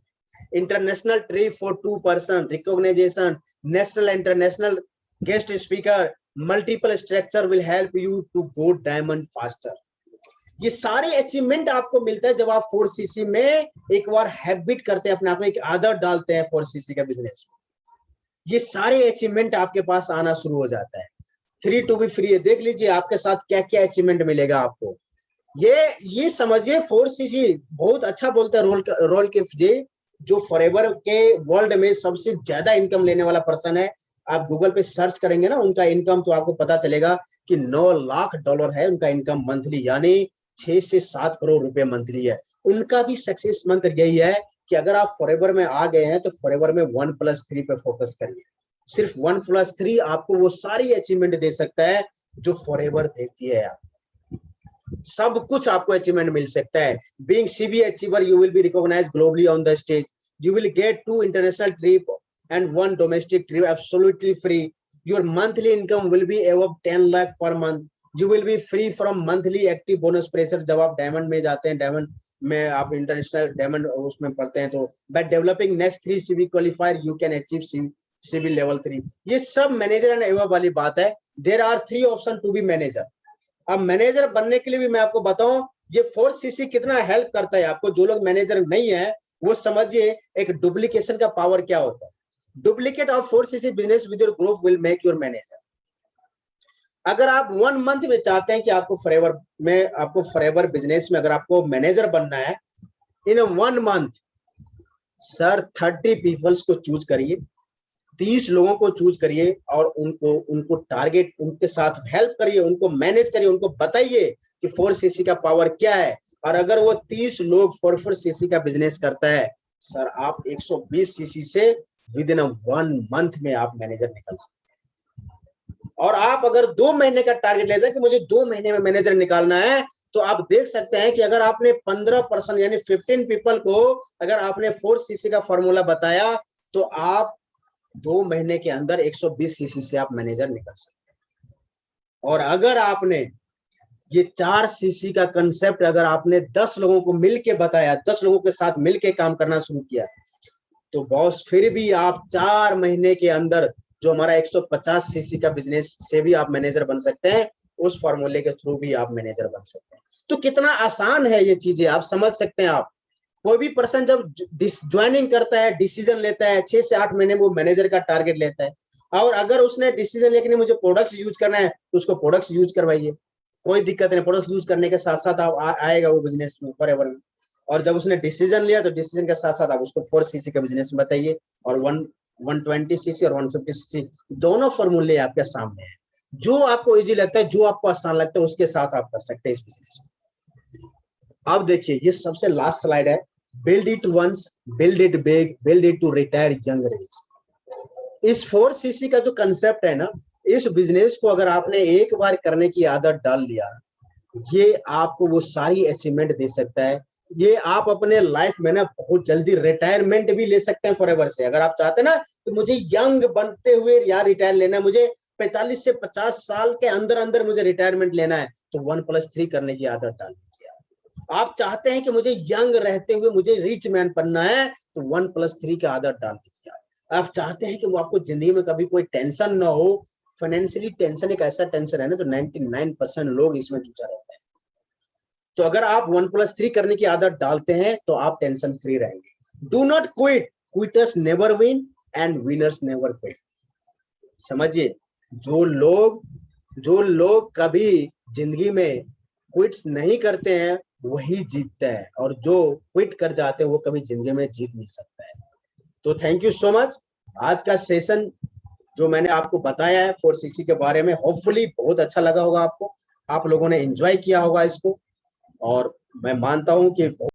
International trip for 2 person, recognition, national international guest speaker, multiple structure will help you to go diamond faster. ये सारे अचीवमेंट आपको मिलता है जब आप 4 सीसी में एक बार हैबिट करते हैं, अपने आप में एक आदत डालते हैं 4 सीसी का बिजनेस में। ये सारे अचीवमेंट आपके पास आना शुरू हो जाता है। 3 to be free, देख लीजिए आपके साथ क्या क्या अचीवमेंट मिलेगा आपको। ये समझिए 4 सीसी बहुत अच्छा बोलते हैं रोल के जी, जो फॉरएवर के वर्ल्ड में सबसे ज्यादा इनकम लेने वाला पर्सन है। आप गूगल पे सर्च करेंगे ना उनका इनकम, तो आपको पता चलेगा कि $9 लाख है उनका इनकम मंथली, यानी 6 से 7 करोड़ रुपए मंथली है। उनका भी सक्सेस मंत्र यही है कि अगर आप फॉरएवर में आ गए हैं तो फॉरएवर में 1+3 पे फोकस करिए। सिर्फ 1+3 आपको वो सारी अचीवमेंट दे सकता है जो फॉरएवर देती है। आप सब कुछ आपको अचीवमेंट मिल सकता है। Being CB achiever you will be recognised globally on the stage, you will get 2 international trip and 1 domestic trip absolutely free. Your monthly income will be above 10 lakh per month. You will be free from monthly active bonus pressure। जब आप diamond में जाते हैं, diamond में आप international diamond उसमें पढ़ते हैं, तो by developing next 3 CB qualifier you can achieve CB level 3। ये सब मैनेजर एंड एवब वाली बात है। There are 3 option to be manager. अब मैनेजर बनने के लिए भी मैं आपको बताऊं ये 4 सीसी कितना हेल्प करता है आपको। जो लोग मैनेजर नहीं है वो समझिए एक डुप्लीकेशन का पावर क्या होता है। Duplicate of 4 CC business with your group will make your manager. अगर आप 1 मंथ में चाहते हैं कि आपको फॉरएवर बिजनेस में अगर आपको मैनेजर बनना है, इन 1 मंथ सर 30 पीपल्स को चूज करिए, 30 लोगों को चूज करिए और उनको टारगेट, उनके साथ हेल्प करिए, उनको मैनेज करिए, उनको बताइए कि 4 सीसी का पावर क्या है। और अगर वो 30 लोग 4 सीसी का बिजनेस करता है सर, आप 120 सीसी से विद इन 1 मंथ में आप मैनेजर निकल सकते हैं। और आप अगर 2 महीने का टारगेट लेते हैं कि मुझे 2 महीने में मैनेजर निकालना है, तो आप देख सकते हैं कि अगर आपने 15% यानी 15 पीपल को अगर आपने 4 सीसी का फॉर्मूला बताया, तो आप 2 महीने के अंदर 120 सीसी से आप मैनेजर निकल सकते हैं। और अगर आपने ये 4 सीसी का कंसेप्ट अगर आपने 10 लोगों को मिलके बताया, 10 लोगों के साथ मिलके काम करना शुरू किया, तो बॉस फिर भी आप 4 महीने के अंदर जो हमारा 150 सीसी का बिजनेस से भी आप मैनेजर बन सकते हैं। उस फॉर्मूले के थ्रू भी आप मैनेजर बन सकते हैं। तो कितना आसान है ये चीजें, आप समझ सकते हैं। आप कोई भी पर्सन जब ज्वाइनिंग करता है, डिसीजन लेता है, 6 से 8 महीने वो मैनेजर का टारगेट लेता है। और अगर उसने डिसीजन लिया कि मुझे प्रोडक्ट्स यूज करना है, तो उसको प्रोडक्ट्स यूज करवाइए, कोई दिक्कत नहीं। प्रोडक्ट्स यूज करने के साथ साथ आप आएगा वो बिजनेस में फॉरएवर में। और जब उसने डिसीजन लिया तो डिसीजन के साथ साथ आप उसको 4 सीसी का बिजनेस बताइए, और 120 सीसी और 150 सीसी दोनों फॉर्मूले आपके सामने हैं। जो आपको इजी लगता है, जो आपको आसान लगता है, उसके साथ आप कर सकते हैं इस बिजनेस को। अब देखिए ये सबसे लास्ट स्लाइड है, build it once, build it big, build it to retire young age. इस 4 सीसी का जो कंसेप्ट है ना, इस बिजनेस को अगर आपने एक बार करने की आदत डाल लिया, ये आपको वो सारी अचीवमेंट दे सकता है। ये आप अपने लाइफ में ना बहुत जल्दी रिटायरमेंट भी ले सकते हैं फॉरएवर से। अगर आप चाहते हैं ना कि मुझे यंग बनते हुए यार रिटायर लेना है, मुझे 45 से 50 साल के अंदर अंदर मुझे रिटायरमेंट लेना है, तो 1+3 करने की आदत डाल दीजिए। आप चाहते हैं कि मुझे यंग रहते हुए मुझे रिच मैन बनना है, तो 1+3 की आदत डाल दीजिए। आप चाहते हैं कि वो आपको जिंदगी में कभी कोई टेंशन ना हो, फाइनेंशियली टेंशन एक ऐसा टेंशन है ना जो 99% लोग इसमें जूझा रहते हैं। तो अगर आप 1+3 करने की आदत डालते हैं तो आप टेंशन फ्री रहेंगे। Do not quit, quitters never win and winners never quit. समझिए, जो लोग कभी जिंदगी में क्विट्स नहीं करते हैं वही जीतते हैं, और जो क्विट कर जाते हैं वो कभी जिंदगी में जीत नहीं सकता है। तो थैंक यू सो मच। आज का सेशन जो मैंने आपको बताया है 4 सीसी के बारे में, होपफुली बहुत अच्छा लगा होगा आपको, आप लोगों ने एंजॉय किया होगा इसको, और मैं मानता हूं कि